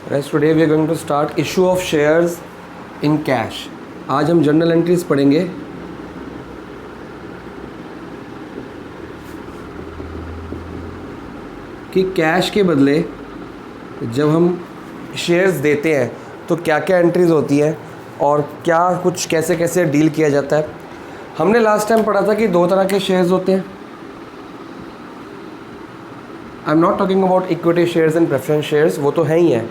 Guys, today we are going to start issue of shares in cash. आज हम journal entries पढ़ेंगे। कि cash के बदले जब हम शेयर्स देते हैं तो क्या क्या एंट्रीज होती हैं और क्या कुछ कैसे कैसे डील किया जाता है। हमने लास्ट टाइम पढ़ा था कि दो तरह के शेयर्स होते हैं। I am not talking about equity shares and preference shares, वो तो है ही है,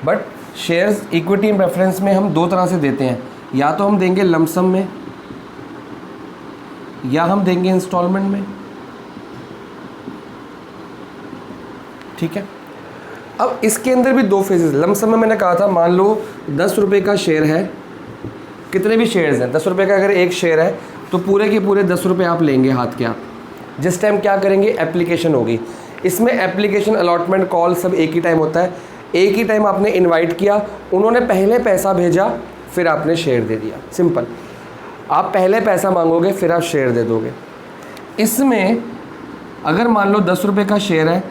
but shares equity and preference में हम दो तरह से देते हैं। या तो हम देंगे लमसम में या हम देंगे इंस्टॉलमेंट में। ठीक है, अब इसके अंदर भी दो फेजेस। लमसम में मैंने कहा था, मान लो 10 रुपये का शेयर है, कितने भी शेयर्स हैं, 10 रुपये का अगर एक शेयर है तो पूरे के पूरे 10 रुपये आप लेंगे हाथ के। आप जिस टाइम क्या करेंगे, एप्लीकेशन होगी। इसमें एप्लीकेशन, अलॉटमेंट, कॉल सब एक ही टाइम होता है। एक ही टाइम आपने इनवाइट किया, उन्होंने पहले पैसा भेजा, फिर आपने शेयर दे दिया। सिंपल, आप पहले पैसा मांगोगे फिर आप शेयर दे दोगे। इसमें अगर मान लो 10 रुपये का शेयर है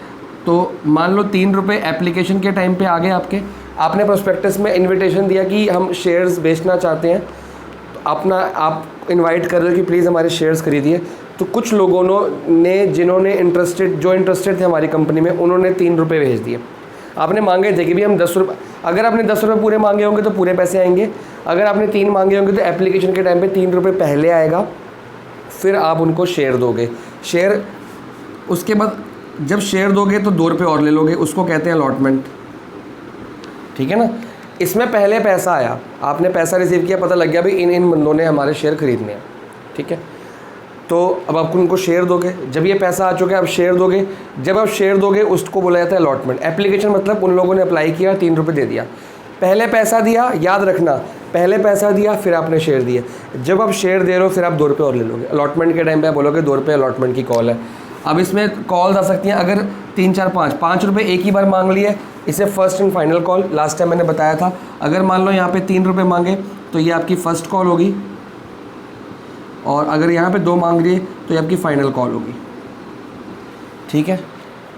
तो मान लो 3 रुपये एप्लीकेशन के टाइम पे आ गए आपके। आपने प्रोस्पेक्टस में इनविटेशन दिया कि हम शेयर्स बेचना चाहते हैं, तो अपना आप इनवाइट कर रहे हो कि प्लीज़ हमारे शेयर्स खरीदिए। तो कुछ लोगों ने जिन्होंने जो इंटरेस्टेड थे हमारी कंपनी में, उन्होंने 3 रुपये भेज दिए। आपने मांगे थे कि भी हम 10 रुपये, अगर आपने 10 रुपये पूरे मांगे होंगे तो पूरे पैसे आएंगे। अगर आपने 3 मांगे होंगे तो एप्लीकेशन के टाइम पे 3 रुपये पहले आएगा, फिर आप उनको शेयर दोगे। शेयर उसके बाद जब शेयर दोगे तो 2 रुपये और ले लोगे, उसको कहते हैं अलॉटमेंट। ठीक है ना, इसमें पहले पैसा आया, आपने पैसा रिसीव किया, पता लग गया भाई इन बंदों ने हमारे शेयर खरीदने हैं। ठीक है, तो अब आप उनको शेयर दोगे। जब ये पैसा आ चुका है, आप शेयर दोगे। जब आप शेयर दोगे उसको बोला जाता है अलॉटमेंट। एप्लीकेशन मतलब उन लोगों ने अप्लाई किया, 3 रुपये दे दिया, पहले पैसा दिया, याद रखना, पहले पैसा दिया फिर आपने शेयर दिए। जब आप शेयर दे रहे हो फिर आप 2 रुपये और ले लोगे। अलॉटमेंट के टाइम पे आप बोलोगे 2 रुपये अलॉटमेंट की कॉल है। अब इसमें कॉल्स आ सकती हैं, अगर 3, 4, 5 रुपये एक ही बार मांग लिए, इसे first and final call. Last time मैंने बताया था, अगर मान लो यहाँ पे 3 रुपये मांगे तो ये आपकी फ़र्स्ट कॉल होगी, और अगर यहाँ पे 2 मांग लिए तो ये आपकी फाइनल कॉल होगी। ठीक है,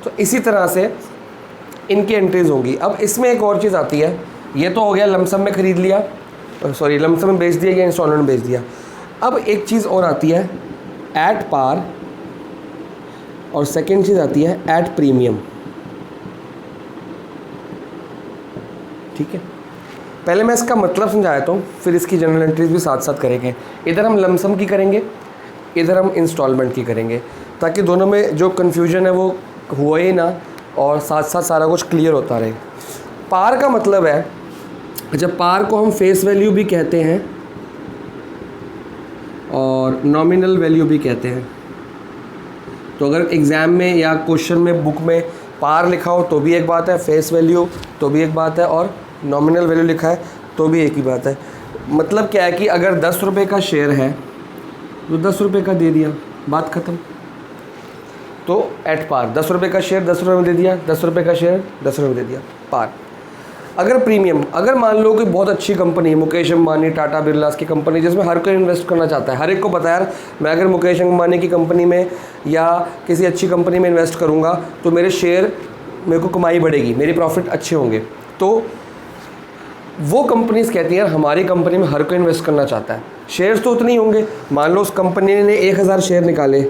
तो इसी तरह से इनकी एंट्रीज होंगी। अब इसमें एक और चीज़ आती है, ये तो हो गया लमसम में ख़रीद लिया, सॉरी लमसम में बेच दिया या इंस्टॉलमेंट में बेच दिया। अब एक चीज़ और आती है एट पार, और सेकेंड चीज़ आती है एट प्रीमियम। ठीक है, पहले मैं इसका मतलब समझाता हूँ, फिर इसकी जनरल एंट्रीज भी साथ साथ करेंगे। इधर हम लमसम की करेंगे, इधर हम इंस्टॉलमेंट की करेंगे, ताकि दोनों में जो कन्फ्यूजन है वो हुआ ही ना, और साथ साथ सारा कुछ क्लियर होता रहे। पार का मतलब है, जब पार को हम फेस वैल्यू भी कहते हैं और नॉमिनल वैल्यू भी कहते हैं। तो अगर एग्ज़ाम में या क्वेश्चन में, बुक में पार लिखा हो तो भी एक बात है, फेस वैल्यू तो भी एक बात है, और नॉमिनल वैल्यू लिखा है तो भी एक ही बात है। मतलब क्या है कि अगर 10 रुपये का शेयर है तो 10 रुपये का दे दिया, बात ख़त्म। तो एट पार 10 रुपये का शेयर 10 रुपये में दे दिया, 10 रुपये का शेयर 10 रुपये में दे दिया, पार। अगर प्रीमियम, अगर मान लो कि बहुत अच्छी कंपनी, मुकेश अंबानी, टाटा बिरलास की कंपनी, जिसमें हर कोई इन्वेस्ट करना चाहता है, हर एक को पता है यार मैं अगर मुकेश अंबानी की कंपनी में या किसी अच्छी कंपनी में इन्वेस्ट करूँगा तो मेरे शेयर, मेरे को कमाई बढ़ेगी, मेरे प्रॉफिट अच्छे होंगे। तो वो कंपनीज कहती हैं हमारी कंपनी में हर कोई इन्वेस्ट करना चाहता है। शेयर्स तो उतने ही होंगे, मान लो उस कंपनी ने 1000 शेयर निकाले,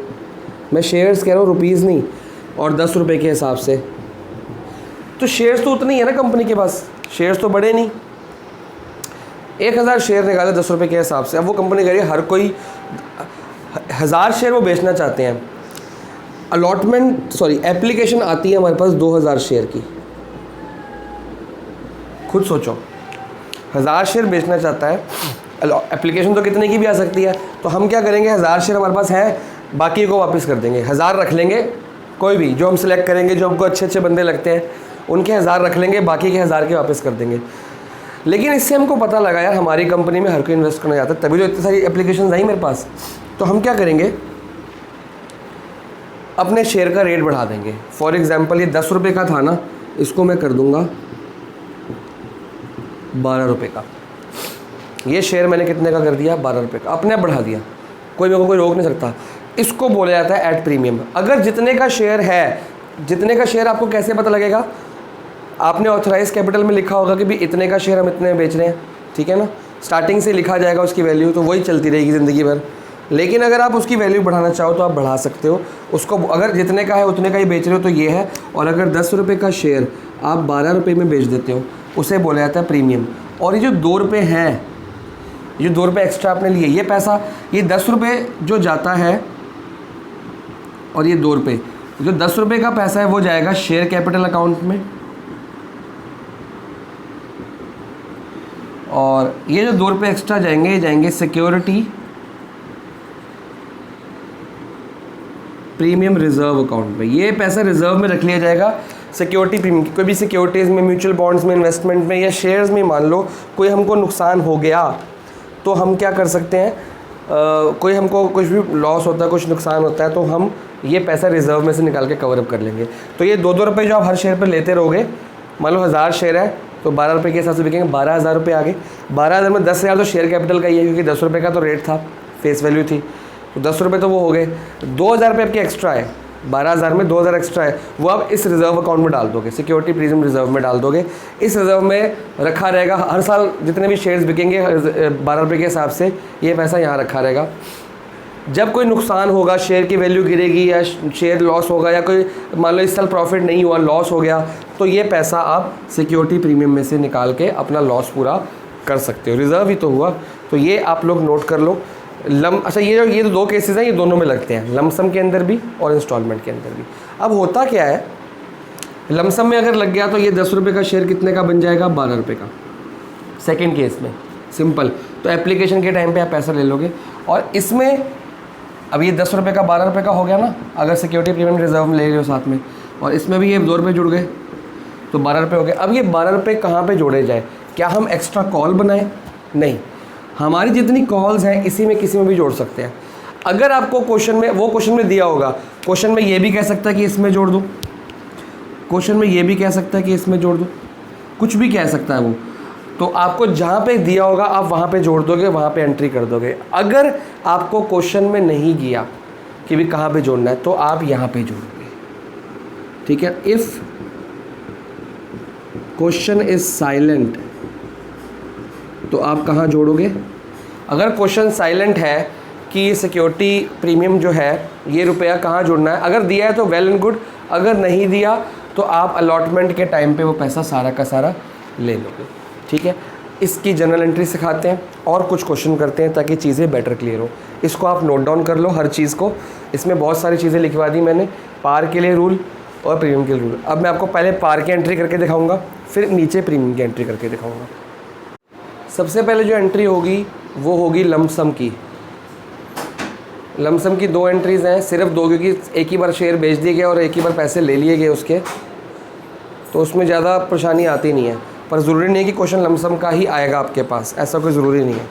मैं शेयर्स कह रहा हूँ, रुपीज़ नहीं, और 10 रुपये के हिसाब से, तो शेयर्स तो उतने ही है ना कंपनी के पास, शेयर्स तो बड़े नहीं। 1000 शेयर निकाले 10 रुपये के हिसाब से। अब वो कंपनी कह रही है हर कोई 1000 शेयर वो बेचना चाहते हैं। अलॉटमेंट, सॉरी एप्लीकेशन आती है हमारे पास 2000 शेयर की। खुद सोचो, 1000 शेयर बेचना चाहता है, एप्लीकेशन तो कितने की भी आ सकती है। तो हम क्या करेंगे, 1000 शेयर हमारे पास है, बाकी को वापस कर देंगे। 1000 रख लेंगे, कोई भी जो हम सिलेक्ट करेंगे, जो हमको अच्छे अच्छे बंदे लगते हैं, उनके 1000 रख लेंगे, बाकी के 1000 के वापस कर देंगे। लेकिन इससे हमको पता लगा यार हमारी कंपनी में हर कोई इन्वेस्ट करना चाहता है, तभी तो इतनी सारी एप्लीकेशन आई मेरे पास। तो हम क्या करेंगे, अपने शेयर का रेट बढ़ा देंगे। फॉर एग्जांपल ये 10 रुपये का था ना, इसको मैं कर दूंगा 12 रुपये का। ये शेयर मैंने कितने का कर दिया, 12 रुपये का, अपने आप बढ़ा दिया, कोई मेरे को कोई रोक नहीं सकता। इसको बोला जाता है एट प्रीमियम। अगर जितने का शेयर है, जितने का शेयर आपको कैसे पता लगेगा, आपने ऑथराइज कैपिटल में लिखा होगा कि भी इतने का शेयर हम इतने में बेच रहे हैं, ठीक है ना, स्टार्टिंग से लिखा जाएगा उसकी वैल्यू, तो वही चलती रहेगी ज़िंदगी भर। लेकिन अगर आप उसकी वैल्यू बढ़ाना चाहो तो आप बढ़ा सकते हो उसको, अगर जितने का है उतने का ही बेच रहे हो तो ये है। और अगर 10 रुपये का शेयर आप 12 रुपये में बेच देते हो, उसे बोला जाता है प्रीमियम। और ये जो 2 रुपये हैं, ये 2 रुपये एक्स्ट्रा आपने लिए, ये पैसा, ये 10 रुपये जो जाता है और ये 2 रुपये, जो 10 रुपये का पैसा है वो जाएगा शेयर कैपिटल अकाउंट में, और ये जो 2 रुपये एक्स्ट्रा जाएंगे ये जाएंगे सिक्योरिटी प्रीमियम रिजर्व अकाउंट में। ये पैसा रिजर्व में रख लिया जाएगा सिक्योरिटी प्रीमियम। कोई भी सिक्योरिटीज़ में, म्यूचुअल बॉन्ड्स में, इन्वेस्टमेंट में या शेयर्स में मान लो कोई हमको नुकसान हो गया तो हम क्या कर सकते हैं, कोई हमको कुछ भी लॉस होता है, कुछ नुकसान होता है, तो हम ये पैसा रिजर्व में से निकाल के कवर अप कर लेंगे। तो ये 2-2 रुपये जो आप हर शेयर पर लेते रहोगे, मान लो 1000 शेयर है तो 12 रुपये के हिसाब से बिकेंगे, 12,000 रुपये आ गए। 12,000 में 10,000 तो शेयर कैपिटल का ही है, क्योंकि 10 रुपये का तो रेट था, फेस वैल्यू थी, तो 10 रुपये तो वो हो गए। 2,000 रुपये आपके एक्स्ट्रा है, 12,000 में 2,000 एक्स्ट्रा है, वो आप इस रिजर्व अकाउंट में डाल दोगे, सिक्योरिटी प्रीमियम रिजर्व में डाल दोगे। इस रिजर्व में रखा रहेगा, हर साल जितने भी शेयर्स बिकेंगे 12 रुपये के हिसाब से ये पैसा यहाँ रखा रहेगा। जब कोई नुकसान होगा, शेयर की वैल्यू गिरेगी या शेयर लॉस होगा, या कोई मान लो इस साल प्रॉफिट नहीं हुआ, लॉस हो गया, तो ये पैसा आप सिक्योरिटी प्रीमियम में से निकाल के अपना लॉस पूरा कर सकते हो। रिजर्व ही तो हुआ, तो ये आप लोग नोट कर लो। अच्छा, ये जो 2 केसेस हैं ये दोनों में लगते हैं, लमसम के अंदर भी और इंस्टॉलमेंट के अंदर भी। अब होता क्या है, लमसम में अगर लग गया तो ये 10 रुपये का शेयर कितने का बन जाएगा, 12 रुपये का। सेकेंड केस में सिंपल, तो एप्लीकेशन के टाइम पे आप पैसा ले लोगे। और इसमें अब ये 10 रुपये का 12 रुपये का हो गया ना, अगर सिक्योरिटी प्रीमियम रिजर्व में ले रहे हो साथ में, और इसमें भी ये 2 रुपये जुड़ गए तो 12 रुपये हो गए। अब ये 12 रुपये कहाँ पे जोड़े जाए, क्या हम एक्स्ट्रा कॉल बनाएं? नहीं, हमारी जितनी कॉल्स हैं इसी में किसी में भी जोड़ सकते हैं। अगर आपको क्वेश्चन में, वो क्वेश्चन में दिया होगा, क्वेश्चन में ये भी कह सकता है कि इसमें जोड़ दूँ, क्वेश्चन में ये भी कह सकता है कि इसमें जोड़ दूँ, कुछ भी कह सकता है वो, तो आपको जहाँ पे दिया होगा आप वहाँ पे जोड़ दोगे, वहाँ पे एंट्री कर दोगे। अगर आपको क्वेश्चन में नहीं दिया कि भी कहाँ पे जोड़ना है, तो आप यहाँ पे जोड़ोगे, ठीक है। इफ़ क्वेश्चन इज साइलेंट तो आप कहाँ जोड़ोगे? अगर क्वेश्चन साइलेंट है कि सिक्योरिटी प्रीमियम जो है ये रुपया कहाँ जोड़ना है, अगर दिया है तो वेल एंड गुड, अगर नहीं दिया तो आप अलॉटमेंट के टाइम पे वो पैसा सारा का सारा ले लोगे, ठीक है। इसकी जनरल एंट्री सिखाते हैं और कुछ क्वेश्चन करते हैं ताकि चीज़ें बेटर क्लियर हो। इसको आप नोट डाउन कर लो हर चीज़ को, इसमें बहुत सारी चीज़ें लिखवा दी मैंने, पार के लिए रूल और प्रीमियम के लिए रूल। अब मैं आपको पहले पार की एंट्री करके दिखाऊंगा, फिर नीचे प्रीमियम की एंट्री करके दिखाऊंगा। सबसे पहले जो एंट्री होगी वो होगी लमसम की। लमसम की 2 एंट्रीज़ हैं, सिर्फ 2, क्योंकि एक ही बार शेयर बेच दिए गए और एक ही बार पैसे ले लिए गए उसके, तो उसमें ज़्यादा परेशानी आती नहीं है। पर ज़रूरी नहीं है कि क्वेश्चन लमसम का ही आएगा आपके पास, ऐसा कोई ज़रूरी नहीं है।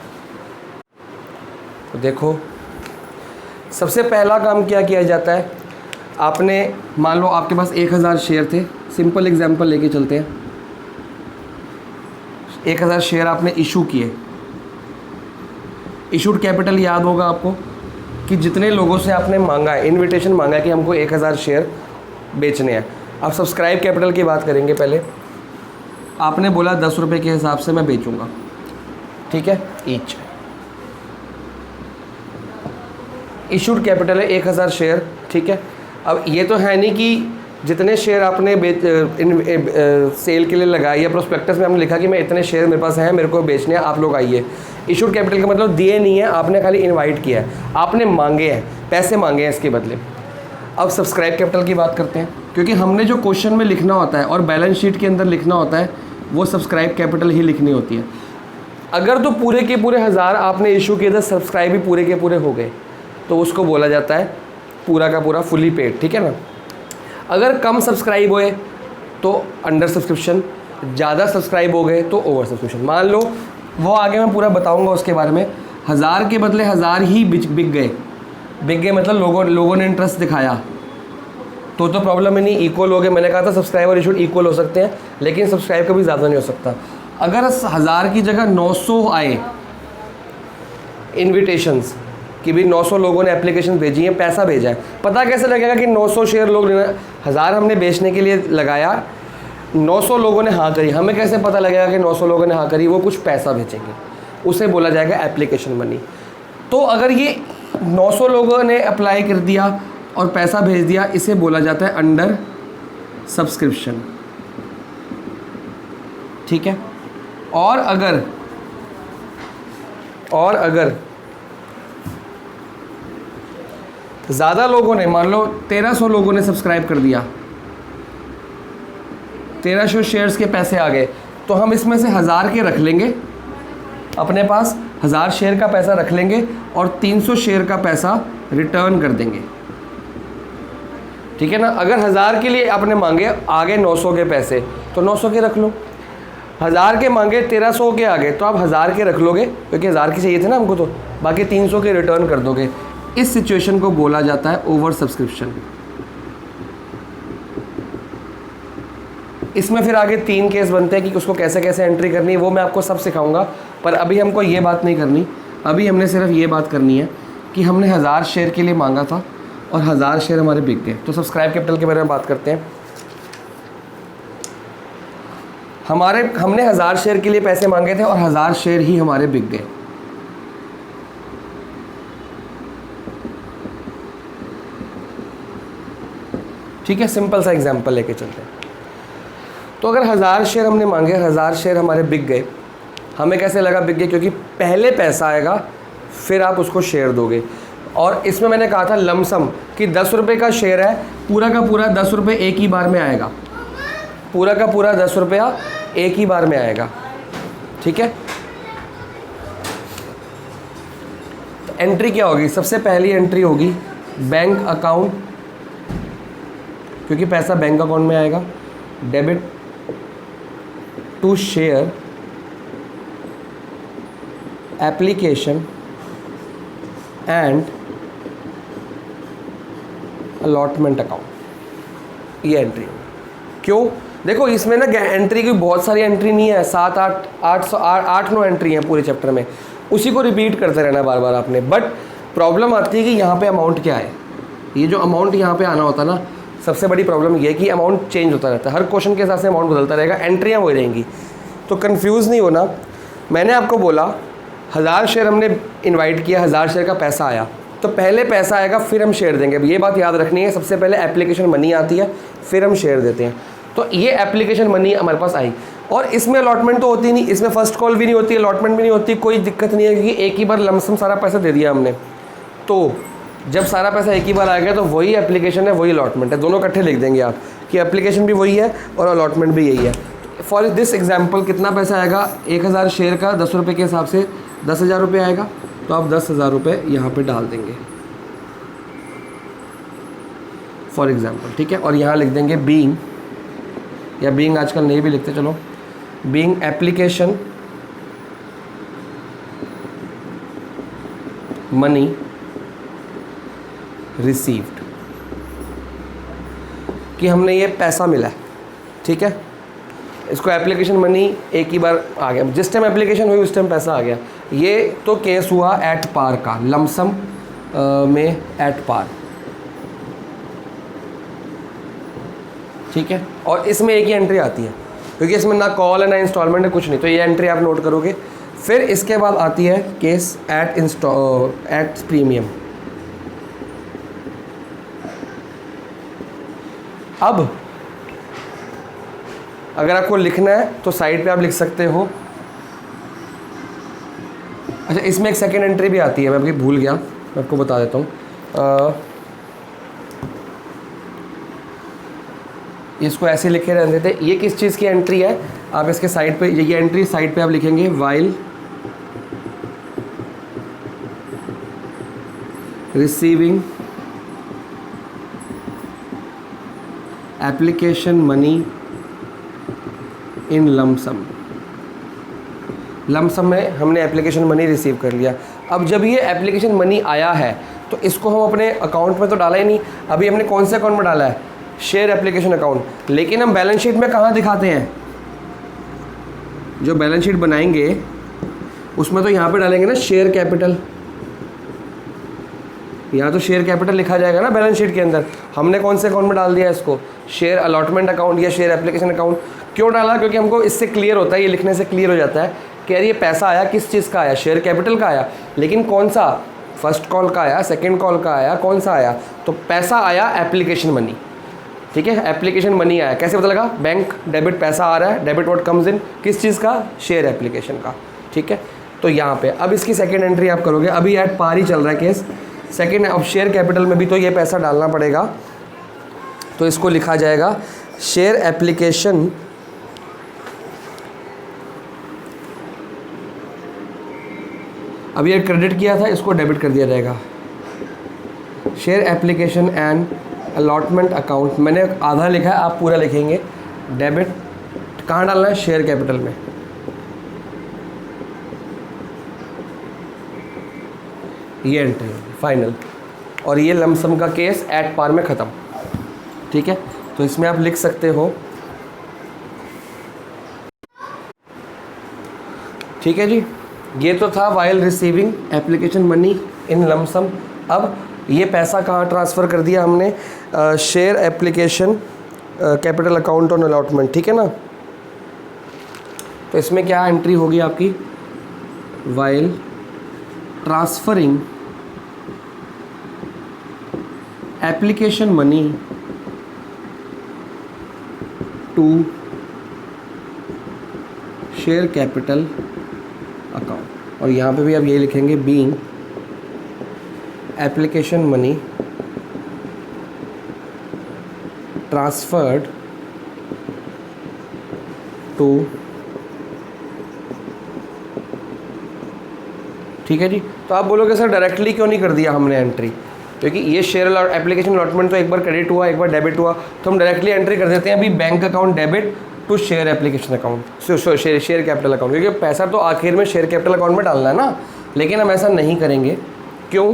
तो देखो, सबसे पहला काम क्या किया जाता है, आपने मान लो आपके पास 1000 शेयर थे, सिंपल एग्जांपल लेके चलते हैं। 1000 शेयर आपने इशू किए, इशूड कैपिटल याद होगा आपको कि जितने लोगों से आपने मांगा है, इनविटेशन मांगा है कि हमको 1000 शेयर बेचने हैं। अब सब्सक्राइब कैपिटल की बात करेंगे पहले। आपने बोला 10 रुपये के हिसाब से मैं बेचूंगा, ठीक है, ईच। इशूड कैपिटल है 1000 शेयर, ठीक है। अब ये तो है नहीं कि जितने शेयर आपने सेल के लिए लगाए या प्रोस्पेक्टस में हमने लिखा कि मैं इतने शेयर मेरे पास हैं, मेरे को बेचने हैं, आप लोग आइए। इशूड कैपिटल का मतलब दिए नहीं है, आपने खाली इनवाइट किया है, आपने मांगे हैं, पैसे मांगे हैं इसके बदले। अब सब्सक्राइब कैपिटल की बात करते हैं, क्योंकि हमने जो क्वेश्चन में लिखना होता है और बैलेंस शीट के अंदर लिखना होता है वो सब्सक्राइब कैपिटल ही लिखनी होती है। अगर तो पूरे के पूरे 1000 आपने इशू किए थे, सब्सक्राइब भी पूरे के पूरे हो गए, तो उसको बोला जाता है पूरा का पूरा फुली पेड, ठीक है ना। अगर कम सब्सक्राइब हुए तो अंडर सब्सक्रिप्शन, ज़्यादा सब्सक्राइब हो गए तो ओवर सब्सक्रिप्शन। मान लो वो आगे मैं पूरा बताऊंगा उसके बारे में। 1000 के बदले 1000 ही बिक गए मतलब लोगों ने इंटरेस्ट दिखाया तो प्रॉब्लम ही नहीं, इक्वल हो गए। मैंने कहा था सब्सक्राइबर इशूड इक्वल हो सकते हैं, लेकिन सब्सक्राइब कभी ज़्यादा नहीं हो सकता। अगर 1000 की जगह 900 आए इन्विटेशंस कि भी 900 लोगों ने एप्लीकेशन भेजी है, पैसा भेजा है, पता कैसे लगेगा कि 900 शेयर लोग 1000 हमने बेचने के लिए लगाया, 900 लोगों ने हाँ करी, हमें कैसे पता लगेगा कि 900 लोगों ने हाँ करी? वो कुछ पैसा भेजेंगे, उसे बोला जाएगा एप्लीकेशन मनी। तो अगर ये 900 लोगों ने अप्लाई कर दिया और पैसा भेज दिया, इसे बोला जाता है अंडर सब्सक्रिप्शन, ठीक है। और अगर ज़्यादा लोगों ने, मान लो 1300 लोगों ने सब्सक्राइब कर दिया, 1300 शेयर्स के पैसे आ गए, तो हम इसमें से 1000 के रख लेंगे अपने पास, 1000 शेयर का पैसा रख लेंगे और 300 शेयर का पैसा रिटर्न कर देंगे, ठीक है ना। अगर 1000 के लिए आपने मांगे, आगे 900 के पैसे, तो 900 के रख लो। 1000 के मांगे, 1300 के आ गए, तो आप 1000 के रख लोगे, क्योंकि 1000 के चाहिए थे ना हमको, तो बाकी 300 के रिटर्न कर दोगे। इस सिचुएशन को बोला जाता है ओवर सब्सक्रिप्शन। इसमें फिर आगे 3 केस बनते हैं कि उसको कैसे कैसे एंट्री करनी है, वो मैं आपको सब सिखाऊंगा, पर अभी हमको ये बात नहीं करनी। अभी हमने सिर्फ ये बात करनी है कि हमने 1000 शेयर के लिए मांगा था और 1000 शेयर हमारे बिक गए। तो सब्सक्राइब कैपिटल के बारे में बात करते हैं। हमने 1000 शेयर के लिए पैसे मांगे थे और 1000 शेयर ही हमारे बिक गए। ठीक है, सिंपल सा एग्जांपल लेके चलते हैं। तो अगर 1000 शेयर हमने मांगे, 1000 शेयर हमारे बिक गए, हमें कैसे लगा बिक गए? क्योंकि पहले पैसा आएगा फिर आप उसको शेयर दोगे। और इसमें मैंने कहा था लमसम कि 10 रुपये का शेयर है, पूरा का पूरा 10 रुपये एक ही बार में आएगा, पूरा का पूरा 10 रुपया एक ही बार में आएगा, ठीक है। तो एंट्री क्या होगी? सबसे पहली एंट्री होगी बैंक अकाउंट, क्योंकि पैसा बैंक अकाउंट में आएगा। Debit to share application and allotment account, ये एंट्री। क्यों? देखो इसमें ना एंट्री की बहुत सारी एंट्री नहीं है, 7 8 9 एंट्री हैं पूरे चैप्टर में, उसी को रिपीट करते रहना बार बार आपने। बट प्रॉब्लम आती है कि यहाँ पे अमाउंट क्या है। ये जो अमाउंट यहाँ पे आना होता है ना, सबसे बड़ी प्रॉब्लम ये है कि अमाउंट चेंज होता रहता है, हर क्वेश्चन के हिसाब से अमाउंट बदलता रहेगा, एंट्रियाँ वही रहेंगी। तो कंफ्यूज नहीं होना। मैंने आपको बोला 1000 शेयर हमने इनवाइट किया, 1000 शेयर का पैसा आया, तो पहले पैसा आएगा फिर हम शेयर देंगे। अब ये बात याद रखनी है, सबसे पहले एप्लीकेशन मनी आती है फिर हम शेयर देते हैं। तो ये एप्लीकेशन मनी हमारे पास आई, और इसमें अलॉटमेंट तो होती नहीं, इसमें फर्स्ट कॉल भी नहीं होती, अलॉटमेंट भी नहीं होती, कोई दिक्कत नहीं है, क्योंकि एक ही बार लमसम सारा पैसा दे दिया हमने। तो जब सारा पैसा एक ही बार आ गया तो वही एप्लीकेशन है, वही अलॉटमेंट है, दोनों इकट्ठे लिख देंगे आप कि एप्लीकेशन भी वही है और अलॉटमेंट भी यही है। फॉर दिस एग्जाम्पल कितना पैसा आएगा? 1000 शेयर का 10 रुपये के हिसाब से 10,000 रुपये आएगा, तो आप 10,000 रुपये यहाँ पर डाल देंगे फॉर एग्जाम्पल, ठीक है। और यहाँ लिख देंगे बीइंग, या बीइंग आजकल नहीं भी लिखते, चलो, बीइंग एप्लीकेशन मनी रिसीव्ड, कि हमने ये पैसा मिला है, ठीक है। इसको एप्लीकेशन मनी एक ही बार आ गया, जिस टाइम एप्लीकेशन हुई उस टाइम पैसा आ गया। ये तो केस हुआ एट पार का, लमसम में एट पार, ठीक है। और इसमें एक ही एंट्री आती है, क्योंकि इसमें ना कॉल है ना इंस्टॉलमेंट है, कुछ नहीं, तो ये एंट्री आप नोट करोगे। फिर इसके बाद आती है केस एट प्रीमियम। अब अगर आपको लिखना है तो साइड पे आप लिख सकते हो। अच्छा, इसमें एक सेकेंड एंट्री भी आती है, मैं अभी भूल गया, मैं आपको बता देता हूँ। इसको ऐसे लिखे रहते थे, ये किस चीज़ की एंट्री है? आप इसके साइड पे, ये एंट्री साइड पे आप लिखेंगे while receiving application money in lump sum. Lump sum में हमने एप्लीकेशन मनी रिसीव कर लिया। अब जब ये एप्लीकेशन मनी आया है तो इसको हम अपने अकाउंट में तो डाला ही नहीं, अभी हमने कौन से अकाउंट में डाला है? Share application account. लेकिन हम बैलेंस शीट में कहाँ दिखाते हैं? जो बैलेंस शीट बनाएंगे उसमें तो यहाँ पे डालेंगे ना शेयर कैपिटल, यहाँ तो शेयर कैपिटल लिखा जाएगा ना बैलेंस शीट के अंदर। हमने कौन से अकाउंट में डाल दिया इसको? शेयर अलॉटमेंट अकाउंट या शेयर एप्लीकेशन अकाउंट। क्यों डाला? क्योंकि हमको इससे क्लियर होता है, ये लिखने से क्लियर हो जाता है कि यार ये पैसा आया किस चीज़ का आया, शेयर कैपिटल का आया, लेकिन कौन सा, फर्स्ट कॉल का आया, सेकंड कॉल का आया, कौन सा आया? तो पैसा आया एप्लीकेशन मनी, ठीक है, एप्लीकेशन मनी आया। कैसे पता लगा? बैंक डेबिट पैसा आ रहा है, डेबिट व्हाट कम्स इन, किस चीज़ का? शेयर एप्लीकेशन का, ठीक है। तो यहाँ पे अब इसकी सेकेंड एंट्री आप करोगे, अभी एट पार ही चल रहा है केस, सेकेंड अब शेयर कैपिटल में भी तो ये पैसा डालना पड़ेगा, तो इसको लिखा जाएगा शेयर एप्लीकेशन अब ये क्रेडिट किया था, इसको डेबिट कर दिया जाएगा। Share application and allotment account, मैंने आधा लिखा है, आप पूरा लिखेंगे। डेबिट कहाँ डालना है? शेयर कैपिटल में। ये एंट्री फाइनल, और ये लमसम का केस एट पार में ख़त्म, ठीक है। तो इसमें आप लिख सकते हो, ठीक है जी। ये तो था while receiving application money in lump sum. अब ये पैसा कहाँ ट्रांसफ़र कर दिया हमने? Share application capital account on allotment, ठीक है ना। तो इसमें क्या एंट्री होगी आपकी? While transferring application money to share capital account, और यहाँ पे भी आप यही लिखेंगे, being application money transferred to, ठीक है जी। तो आप बोलोगे सर डायरेक्टली क्यों नहीं कर दिया हमने एंट्री? क्योंकि ये शेयर एप्लीकेशन अलॉटमेंट तो एक बार क्रेडिट हुआ, एक बार डेबिट हुआ, तो हम डायरेक्टली एंट्री कर देते हैं अभी bank account debit to share application account, share capital account, क्योंकि पैसा तो आखिर में शेयर कैपिटल अकाउंट में डालना है ना। लेकिन हम ऐसा नहीं करेंगे, क्यों?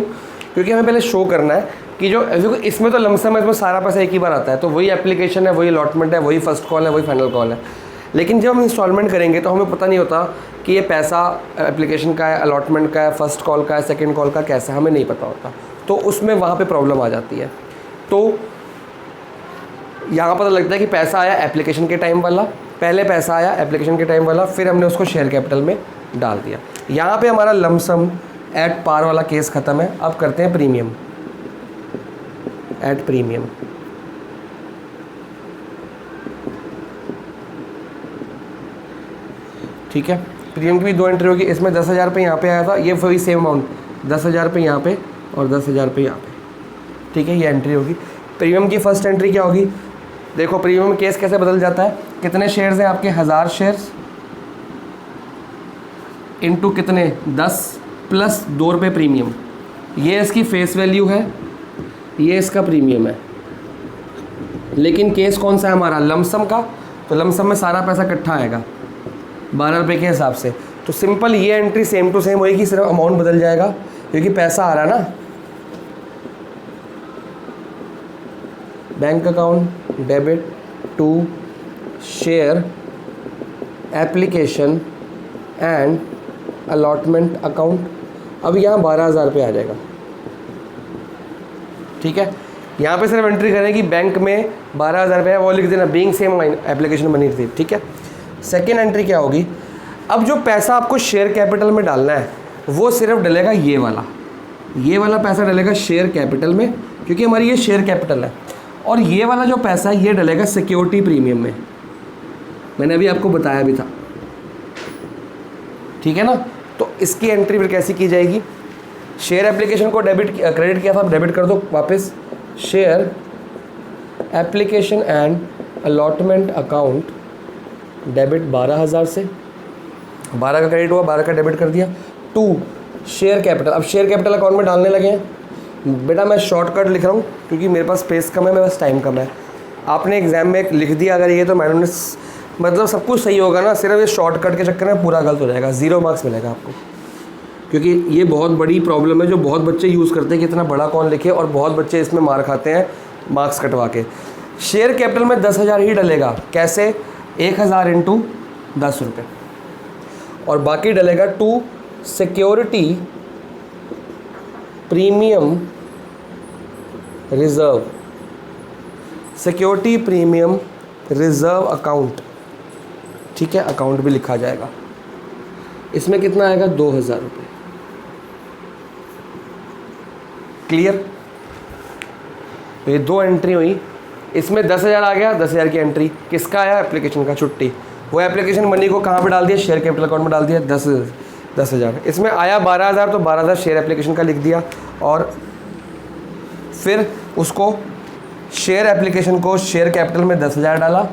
क्योंकि हमें पहले शो करना है कि जो इसमें तो लमसम है, इसमें सारा पैसा एक ही बार आता है, तो वही एप्लीकेशन है, वही अलॉटमेंट है, वही फर्स्ट कॉल है, वही फाइनल कॉल है। लेकिन जब हम इंस्टॉलमेंट करेंगे तो हमें पता नहीं होता कि ये पैसा एप्लीकेशन का है, अलॉटमेंट का है, फर्स्ट कॉल का है, सेकेंड कॉल का कैसा, हमें नहीं पता होता, तो उसमें वहाँ पर प्रॉब्लम आ जाती है। तो यहाँ पता लगता है कि पैसा आया एप्लीकेशन के टाइम वाला, पहले पैसा आया एप्लीकेशन के टाइम वाला, फिर हमने उसको शेयर कैपिटल में डाल दिया। यहाँ पे हमारा लमसम एट पार वाला केस ख़त्म है। अब करते हैं प्रीमियम, एट प्रीमियम। ठीक है, प्रीमियम की भी दो एंट्री होगी, इसमें 10,000 रुपये यहाँ पे आया था, ये वही सेम अमाउंट 10,000 रुपये यहाँ पे और 10,000 रुपये यहाँ पे, ठीक है, ये एंट्री होगी। प्रीमियम की फर्स्ट एंट्री क्या होगी? देखो प्रीमियम केस कैसे बदल जाता है, कितने शेयर्स हैं आपके? 1000 शेयर्स इनटू कितने? 10 प्लस 2 रुपये प्रीमियम, ये इसकी फेस वैल्यू है, ये इसका प्रीमियम है। लेकिन केस कौन सा है हमारा? लमसम का, तो लमसम में सारा पैसा इकट्ठा आएगा 12 रुपये के हिसाब से। तो सिंपल ये एंट्री सेम टू सेम होगी, सिर्फ अमाउंट बदल जाएगा क्योंकि पैसा आ रहा है ना। Bank account debit to share application and allotment account. अब यहाँ 12,000 रुपये आ जाएगा, ठीक है। यहाँ पे सिर्फ एंट्री करें कि बैंक में 12,000 रुपये है, वो लिख देना बीइंग सेम एप्लीकेशन मनी थी, ठीक है। सेकेंड एंट्री क्या होगी? अब जो पैसा आपको शेयर कैपिटल में डालना है वो सिर्फ डलेगा ये वाला पैसा डलेगा शेयर कैपिटल में, क्योंकि हमारी ये शेयर कैपिटल है। और ये वाला जो पैसा है ये डलेगा सिक्योरिटी प्रीमियम में, मैंने अभी आपको बताया भी था, ठीक है ना। तो इसकी एंट्री फिर कैसी की जाएगी? शेयर एप्लीकेशन को क्रेडिट किया था, डेबिट कर दो वापस, share application and allotment account debit 12,000 से, 12 का क्रेडिट हुआ, 12 का डेबिट कर दिया, टू शेयर कैपिटल। अब शेयर कैपिटल अकाउंट में डालने लगे हैं। बेटा मैं शॉर्टकट लिख रहा हूँ क्योंकि मेरे पास स्पेस कम है, मेरे पास टाइम कम है। आपने एग्जाम में एक लिख दिया अगर ये, तो मैडम ने मतलब सब कुछ सही होगा ना, सिर्फ ये शॉर्टकट के चक्कर में पूरा गलत हो जाएगा, 0 मार्क्स मिलेगा आपको। क्योंकि ये बहुत बड़ी प्रॉब्लम है जो बहुत बच्चे यूज़ करते हैं कि इतना बड़ा कौन लिखे, और बहुत बच्चे इसमें मार खाते हैं मार्क्स कटवा के। शेयर कैपिटल में 10,000 ही डलेगा, कैसे? 1,000 इंटू 10 रुपये, और बाकी डलेगा to security premium reserve, security premium reserve account, ठीक है, अकाउंट भी लिखा जाएगा। इसमें कितना आएगा, 2000 रुपये। क्लियर। तो ये 2 एंट्री हुई, इसमें 10,000 आ गया, 10,000 की एंट्री किसका आया, एप्लीकेशन का, छुट्टी। वो एप्लीकेशन मनी को कहाँ पे डाल दिया, शेयर कैपिटल अकाउंट में डाल दिया, 10,000। इसमें आया 12,000, तो 12,000 शेयर एप्लीकेशन का लिख दिया, और फिर उसको शेयर एप्लीकेशन को शेयर कैपिटल में 10,000 डाला,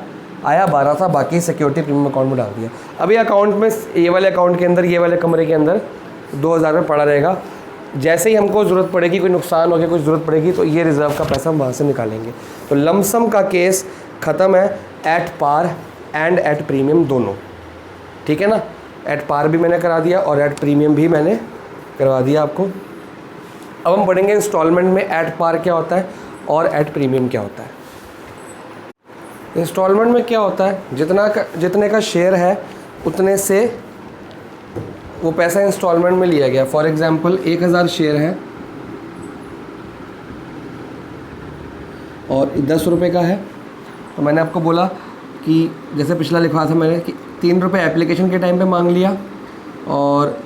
आया 12 था, बाकी सिक्योरिटी प्रीमियम अकाउंट में डाल दिया। अभी अकाउंट में, ये वाले अकाउंट के अंदर, ये वाले कमरे के अंदर 2,000 में पड़ा रहेगा। जैसे ही हमको ज़रूरत पड़ेगी, कोई नुकसान हो गया, कुछ ज़रूरत पड़ेगी, तो ये रिज़र्व का पैसा हम वहाँ से निकालेंगे। तो लमसम का केस ख़त्म है, at par and at premium दोनों, ठीक है ना। एट पार भी मैंने करा दिया और एट प्रीमियम भी मैंने करवा दिया आपको। अब हम पढ़ेंगे इंस्टॉलमेंट में एट पार क्या होता है और एट प्रीमियम क्या होता है। इंस्टॉलमेंट में क्या होता है, जितने का शेयर है उतने से वो पैसा इंस्टॉलमेंट में लिया गया। फॉर एग्जांपल 1000 शेयर है और 10 रुपये का है, तो मैंने आपको बोला कि जैसे पिछला लिखा था मैंने कि 3 रुपये एप्लीकेशन के टाइम पे मांग लिया और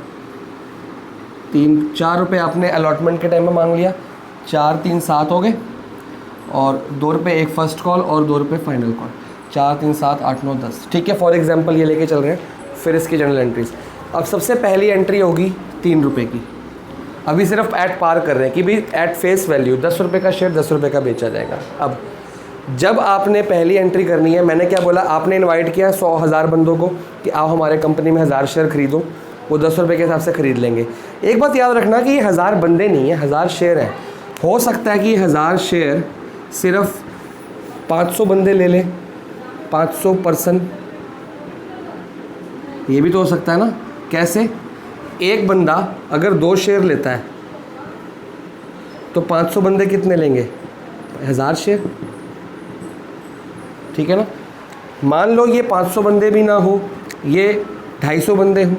4 रुपये आपने अलॉटमेंट के टाइम में मांग लिया, 4 3 7 हो गए, और 2 रुपये एक फ़र्स्ट कॉल और 2 रुपये फाइनल कॉल, 4 3 7 8 9 10, ठीक है। फॉर एग्जांपल ये लेके चल रहे हैं। फिर इसकी जनरल एंट्रीज, अब सबसे पहली एंट्री होगी 3 रुपये की। अभी सिर्फ एट पार कर रहे हैं कि भाई एट फेस वैल्यू 10 रुपये का शेयर 10 रुपये का बेचा जाएगा। अब जब आपने पहली एंट्री करनी है, मैंने क्या बोला, आपने इनवाइट किया 100,000 बंदों को कि आओ हमारे कंपनी में 1000 शेयर खरीदो, वो 10 रुपये के हिसाब से ख़रीद लेंगे। एक बात याद रखना कि ये 1000 बंदे नहीं है, 1000 शेयर हैं। हो सकता है कि 1000 शेयर सिर्फ 500 बंदे ले लें, 500 पर्सन, ये भी तो हो सकता है ना। कैसे, एक बंदा अगर 2 शेयर लेता है तो 500 बंदे कितने लेंगे, 1000 शेयर, ठीक है ना। मान लो ये 500 बंदे भी ना हो, ये 250 बंदे हों।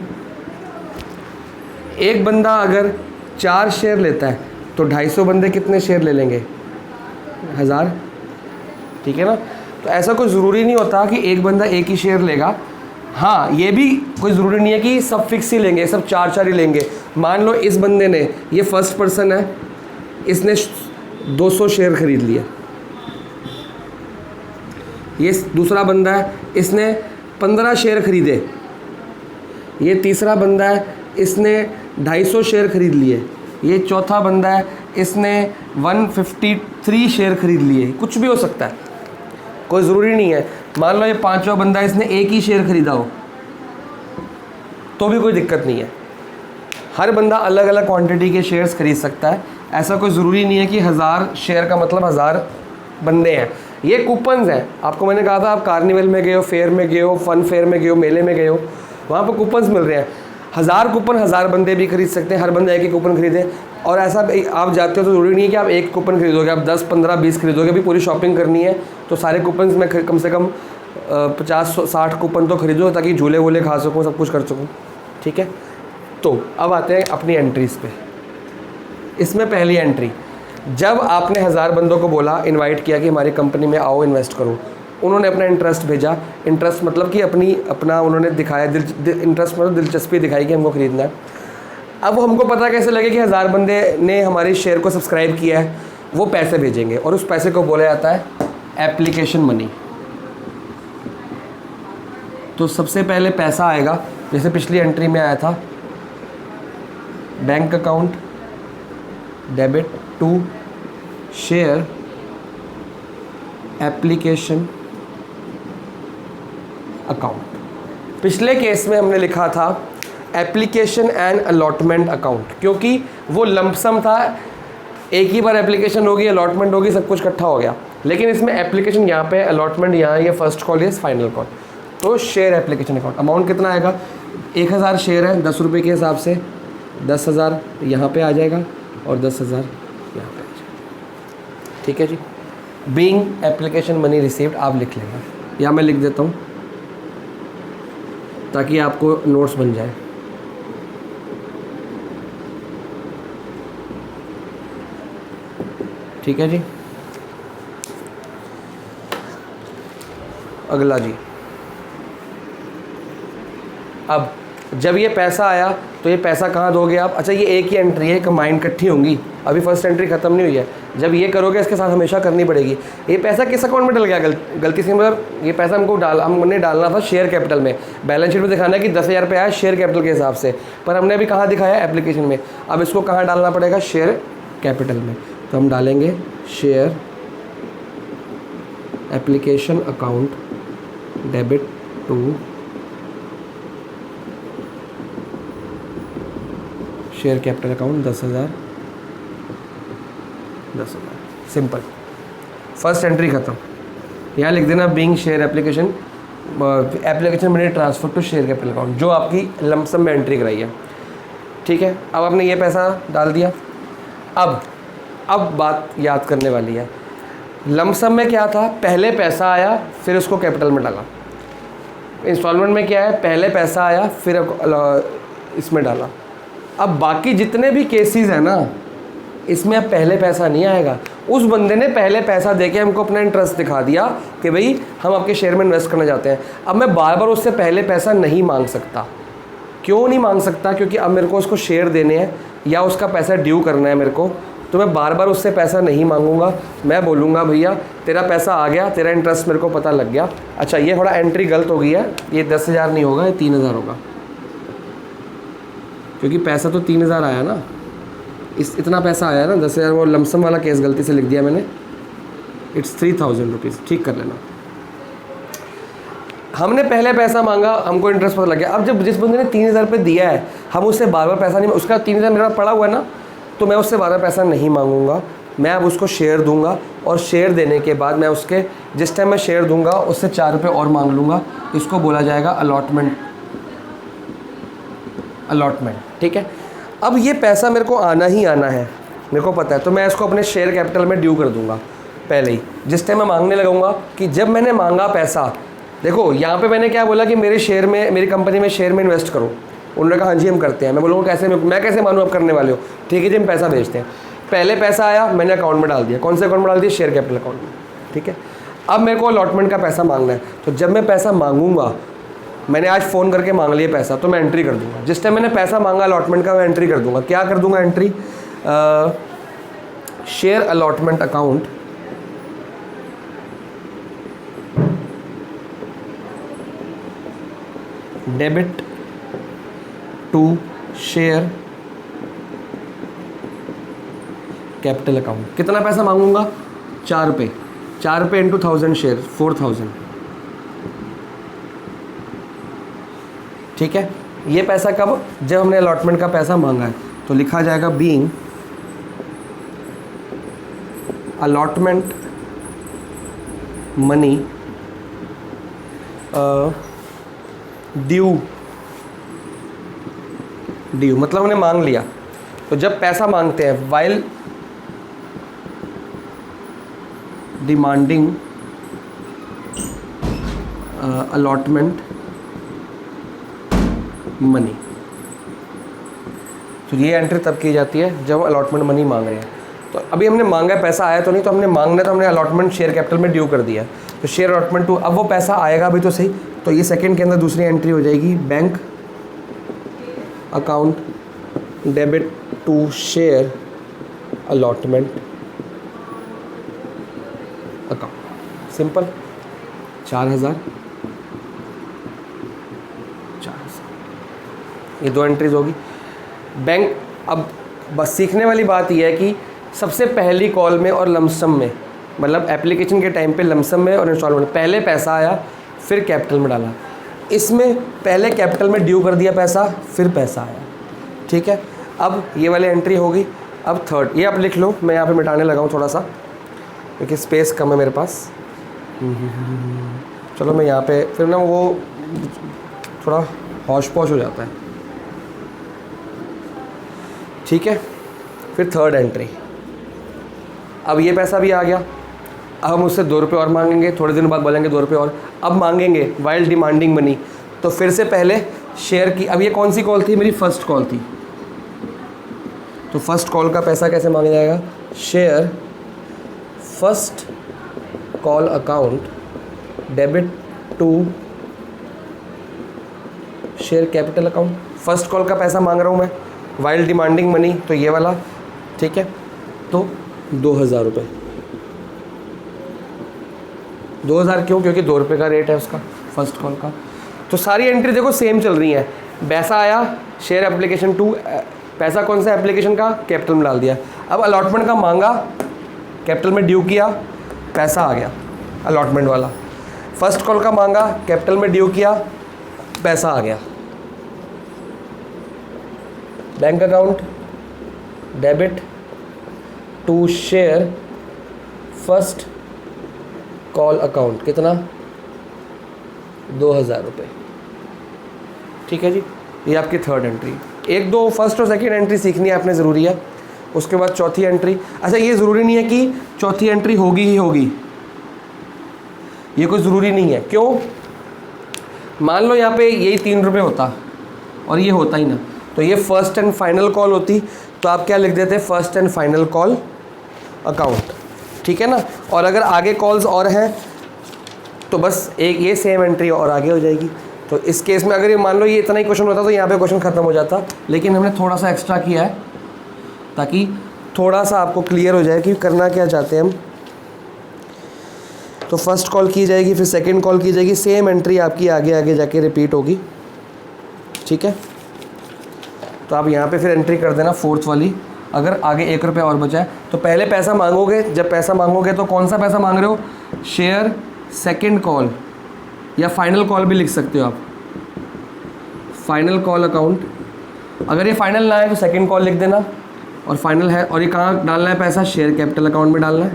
एक बंदा अगर 4 शेयर लेता है तो 250 बंदे कितने शेयर ले लेंगे, 1000, ठीक है ना। तो ऐसा कोई ज़रूरी नहीं होता कि एक बंदा एक ही शेयर लेगा। हाँ, ये भी कोई ज़रूरी नहीं है कि सब फिक्स ही लेंगे, सब 4 ही लेंगे। मान लो इस बंदे ने, ये फर्स्ट पर्सन है, इसने 200 शेयर खरीद लिए, ये दूसरा बंदा है, इसने 15 शेयर खरीदे, ये तीसरा बंदा है, इसने 250 शेयर खरीद लिए, ये चौथा बंदा है, इसने 153 शेयर खरीद लिए। कुछ भी हो सकता है, कोई ज़रूरी नहीं है। मान लो ये 5वां बंदा, इसने एक ही शेयर खरीदा हो तो भी कोई दिक्कत नहीं है। हर बंदा अलग अलग क्वांटिटी के शेयर्स खरीद सकता है। ऐसा कोई ज़रूरी नहीं है कि 1000 शेयर का मतलब 1000 बंदे हैं। ये कूपन्स हैं। आपको मैंने कहा था, आप कार्निवल में गए हो, फेयर में गए हो, फन फेयर में गए हो, मेले में गए हो, वहाँ पर कूपन्स मिल रहे हैं। 1000 कूपन 1000 बंदे भी खरीद सकते हैं, हर बंदा एक ही कूपन खरीदे। और ऐसा आप जाते हो तो ज़रूरी नहीं है कि आप एक कूपन खरीदोगे, आप 10 15 20 खरीदोगे। अभी पूरी शॉपिंग करनी है तो सारे कूपन्स में कम से कम 50 60 कूपन तो खरीदो, ताकि झूले वूले खा सकूँ, सब कुछ कर सकूँ, ठीक है। तो अब आते हैं अपनी एंट्रीज़ पे। इसमें पहली एंट्री, जब आपने 1000 बंदों को बोला, इनवाइट किया कि हमारी कंपनी में आओ इन्वेस्ट करो, उन्होंने अपना इंटरेस्ट भेजा। इंटरेस्ट मतलब कि अपना उन्होंने दिखाया, इंटरेस्ट मतलब दिलचस्पी दिखाई कि हमको ख़रीदना है। अब हमको पता कैसे लगे कि 1000 बंदे ने हमारी शेयर को सब्सक्राइब किया है, वो पैसे भेजेंगे और उस पैसे को बोला जाता है एप्लीकेशन मनी। तो सबसे पहले पैसा आएगा, जैसे पिछली एंट्री में आया था, bank account debit to share application account. पिछले केस में हमने लिखा था एप्लीकेशन एंड अलॉटमेंट अकाउंट, क्योंकि वो लंपसम था, एक ही बार एप्लीकेशन होगी, अलॉटमेंट होगी, सब कुछ इकट्ठा हो गया। लेकिन इसमें एप्लीकेशन यहाँ पे, अलॉटमेंट यहाँ, ये फर्स्ट कॉल, ये फाइनल कॉल। तो शेयर एप्लीकेशन अकाउंट अमाउंट कितना आएगा, 1000 शेयर है, 10 रुपये के हिसाब से 10,000 यहाँ पे आ जाएगा और 10,000 यहाँ पे आ जाएगा, ठीक है जी। बीइंग एप्लीकेशन मनी रिसीव्ड आप लिख लेना, या मैं लिख देता हूँ ताकि आपको नोट्स बन जाए। ठीक है जी। अगला जी, अब जब ये पैसा आया तो ये पैसा कहाँ दोगे आप? अच्छा ये एक ही एंट्री है, कंबाइन इकट्ठी होंगी, अभी फर्स्ट एंट्री खत्म नहीं हुई है। जब ये करोगे इसके साथ हमेशा करनी पड़ेगी। ये पैसा किस अकाउंट में डल गया? गलती से, मतलब ये पैसा हमने डालना था शेयर कैपिटल में। बैलेंस शीट में दिखाना है कि 10,000 रुपये आया शेयर कैपिटल के हिसाब से, पर हमने अभी कहाँ दिखाया? एप्लीकेशन में। अब इसको कहाँ डालना पड़ेगा? शेयर कैपिटल में। तो हम डालेंगे share application account debit to share capital account 10,000। Simple, first entry खत्म। यहाँ लिख देना being share application money transfer to share capital account, जो आपकी लमसम में एंट्री कराई है। ठीक है, अब आपने ये पैसा डाल दिया। अब बात याद करने वाली है। लमसम में क्या था? पहले पैसा आया फिर उसको कैपिटल में डाला। इंस्टॉलमेंट में क्या है? पहले पैसा आया फिर इसमें डाला। अब बाकी जितने भी केसेस हैं ना, इसमें अब पहले पैसा नहीं आएगा। उस बंदे ने पहले पैसा देके हमको अपना इंटरेस्ट दिखा दिया कि भाई हम आपके शेयर में इन्वेस्ट करना चाहते हैं। अब मैं बार बार उससे पहले पैसा नहीं मांग सकता। क्यों नहीं मांग सकता? क्योंकि अब मेरे को उसको शेयर देने हैं या उसका पैसा ड्यू करना है मेरे को, तो मैं बार बार उससे पैसा नहीं मांगूंगा। मैं बोलूँगा भैया तेरा पैसा आ गया, तेरा इंटरेस्ट मेरे को पता लग गया। अच्छा ये थोड़ा एंट्री गलत हो गई है, ये 10,000 नहीं होगा, ये 3,000 होगा, क्योंकि पैसा तो 3,000 आया ना, इतना पैसा आया ना। 10,000 वो लमसम वाला केस गलती से लिख दिया मैंने, इट्स 3,000 रुपीज़। ठीक कर लेना। हमने पहले पैसा मांगा, हमको इंटरेस्ट पता लग गया। अब जब जिस बंदे ने 3,000 रुपये दिया है, हम उससे बार बार पैसा नहीं, उसका 3,000 मेरा पड़ा हुआ है ना, तो मैं उससे बार बार पैसा नहीं मांगूंगा। मैं अब उसको शेयर दूंगा, और शेयर देने के बाद मैं उसके जिस टाइम मैं शेयर दूंगा उससे 4 रुपये और मांग लूँगा। इसको बोला जाएगा अलॉटमेंट। ठीक है, अब ये पैसा मेरे को आना ही आना है, मेरे को पता है, तो मैं इसको अपने शेयर कैपिटल में ड्यू कर दूंगा पहले ही। जिस टाइम मैं मांगने लगाऊंगा कि जब मैंने मांगा पैसा, देखो यहाँ पे मैंने क्या बोला कि मेरे शेयर में, मेरी कंपनी में शेयर में इन्वेस्ट करो। उन्होंने कहा हाँ जी हम करते हैं। मैं बोलूँगा कैसे? मैं कैसे मानूँ आप करने वाले हो? ठीक है जी हम पैसा भेजते हैं। पहले पैसा आया, मैंने अकाउंट में डाल दिया। कौन से अकाउंट में डाल दिया? शेयर कैपिटल अकाउंट में। ठीक है, अब मेरे को अलॉटमेंट का पैसा मांगना है, तो जब मैं पैसा मांगूंगा, मैंने आज फ़ोन करके मांग लिया पैसा, तो मैं एंट्री कर दूंगा। जिस टाइम मैंने पैसा मांगा अलॉटमेंट का, मैं एंट्री कर दूंगा। क्या कर दूंगा entry? Share allotment account debit to share capital account. कितना पैसा मांगूंगा? 4 रुपये। 4 रुपये इंटू 1000 शेयर, 4000। ठीक है, ये पैसा कब? जब हमने अलॉटमेंट का पैसा मांगा है, तो लिखा जाएगा बीइंग अलॉटमेंट मनी ड्यू। मतलब हमने मांग लिया। तो जब पैसा मांगते हैं, वाइल डिमांडिंग अलॉटमेंट मनी, तो ये एंट्री तब की जाती है जब अलॉटमेंट मनी मांग रहे हैं। तो अभी हमने मांगा है, पैसा आया तो नहीं, तो हमने मांगना, तो हमने अलॉटमेंट शेयर कैपिटल में ड्यू कर दिया। तो शेयर अलॉटमेंट टू, अब वो पैसा आएगा भी तो सही, तो ये सेकंड के अंदर दूसरी एंट्री हो जाएगी, bank account debit to share allotment account. Simple, 4,000। ये 2 एंट्रीज होगी। बैंक, अब बस सीखने वाली बात यह है कि सबसे पहली कॉल में और लमसम में, मतलब एप्लीकेशन के टाइम पे लमसम में और इंस्टॉलमेंट में, पहले पैसा आया फिर कैपिटल में डाला। इसमें पहले कैपिटल में ड्यू कर दिया पैसा, फिर पैसा आया। ठीक है, अब ये वाली एंट्री होगी। अब थर्ड, ये आप लिख लो, मैं यहाँ पे मिटाने लगा हूँ थोड़ा सा, क्योंकि स्पेस कम है मेरे पास। चलो मैं यहाँ पे, फिर ना वो थोड़ा हौश पौश हो जाता है। ठीक है, फिर थर्ड एंट्री। अब ये पैसा भी आ गया। अब हम उससे 2 रुपये और मांगेंगे, थोड़े दिन बाद बोलेंगे 2 रुपये और। अब मांगेंगे वाइल डिमांडिंग मनी, तो फिर से पहले शेयर की, अब ये कौन सी कॉल थी? मेरी फर्स्ट कॉल थी। तो फर्स्ट कॉल का पैसा कैसे मांगा जाएगा? Share first call account debit to share capital account. First call का पैसा मांग रहा हूँ मैं, वाइल डिमांडिंग मनी, तो ये वाला, ठीक है। तो 2000 रुपये। 2000 क्यों? क्योंकि 2 रुपये का रेट है उसका फर्स्ट कॉल का। तो सारी एंट्री देखो सेम चल रही है। पैसा आया शेयर एप्लीकेशन 2, पैसा कौन सा एप्लीकेशन का, कैपिटल में डाल दिया। अब अलॉटमेंट का मांगा, कैपिटल में ड्यू किया, पैसा आ गया अलॉटमेंट वाला। फर्स्ट कॉल का मांगा, कैपिटल में ड्यू किया, पैसा आ गया। Bank account debit to share first call account, कितना, 2000 रुपये। ठीक है जी, ये आपकी थर्ड एंट्री। एक दो फर्स्ट और सेकंड एंट्री सीखनी है आपने, ज़रूरी है। उसके बाद चौथी एंट्री। अच्छा, ये ज़रूरी नहीं है कि चौथी एंट्री होगी ही होगी, ये कोई ज़रूरी नहीं है। क्यों? मान लो यहाँ पे यही 3 रुपये होता और ये होता ही ना, तो ये फर्स्ट एंड फाइनल कॉल होती, तो आप क्या लिख देते, first and final call account, ठीक है ना। और अगर आगे कॉल्स और हैं तो बस एक ये सेम एंट्री और आगे हो जाएगी। तो इस केस में अगर ये मान लो ये इतना ही क्वेश्चन होता तो यहाँ पे क्वेश्चन ख़त्म हो जाता, लेकिन हमने थोड़ा सा एक्स्ट्रा किया है ताकि थोड़ा सा आपको क्लियर हो जाए कि करना क्या चाहते हैं हम। तो फर्स्ट कॉल की जाएगी, फिर सेकंड कॉल की जाएगी, सेम एंट्री आपकी आगे आगे जाके रिपीट होगी, ठीक है। तो आप यहाँ पे फिर एंट्री कर देना फोर्थ वाली। अगर आगे 1 रुपये और बचा है तो पहले पैसा मांगोगे, जब पैसा मांगोगे तो कौन सा पैसा मांग रहे हो, शेयर सेकंड कॉल या फाइनल कॉल भी लिख सकते हो आप, फाइनल कॉल अकाउंट। अगर ये फाइनल ना है तो सेकंड कॉल लिख देना, और फाइनल है। और ये कहाँ डालना है पैसा, शेयर कैपिटल अकाउंट में डालना है।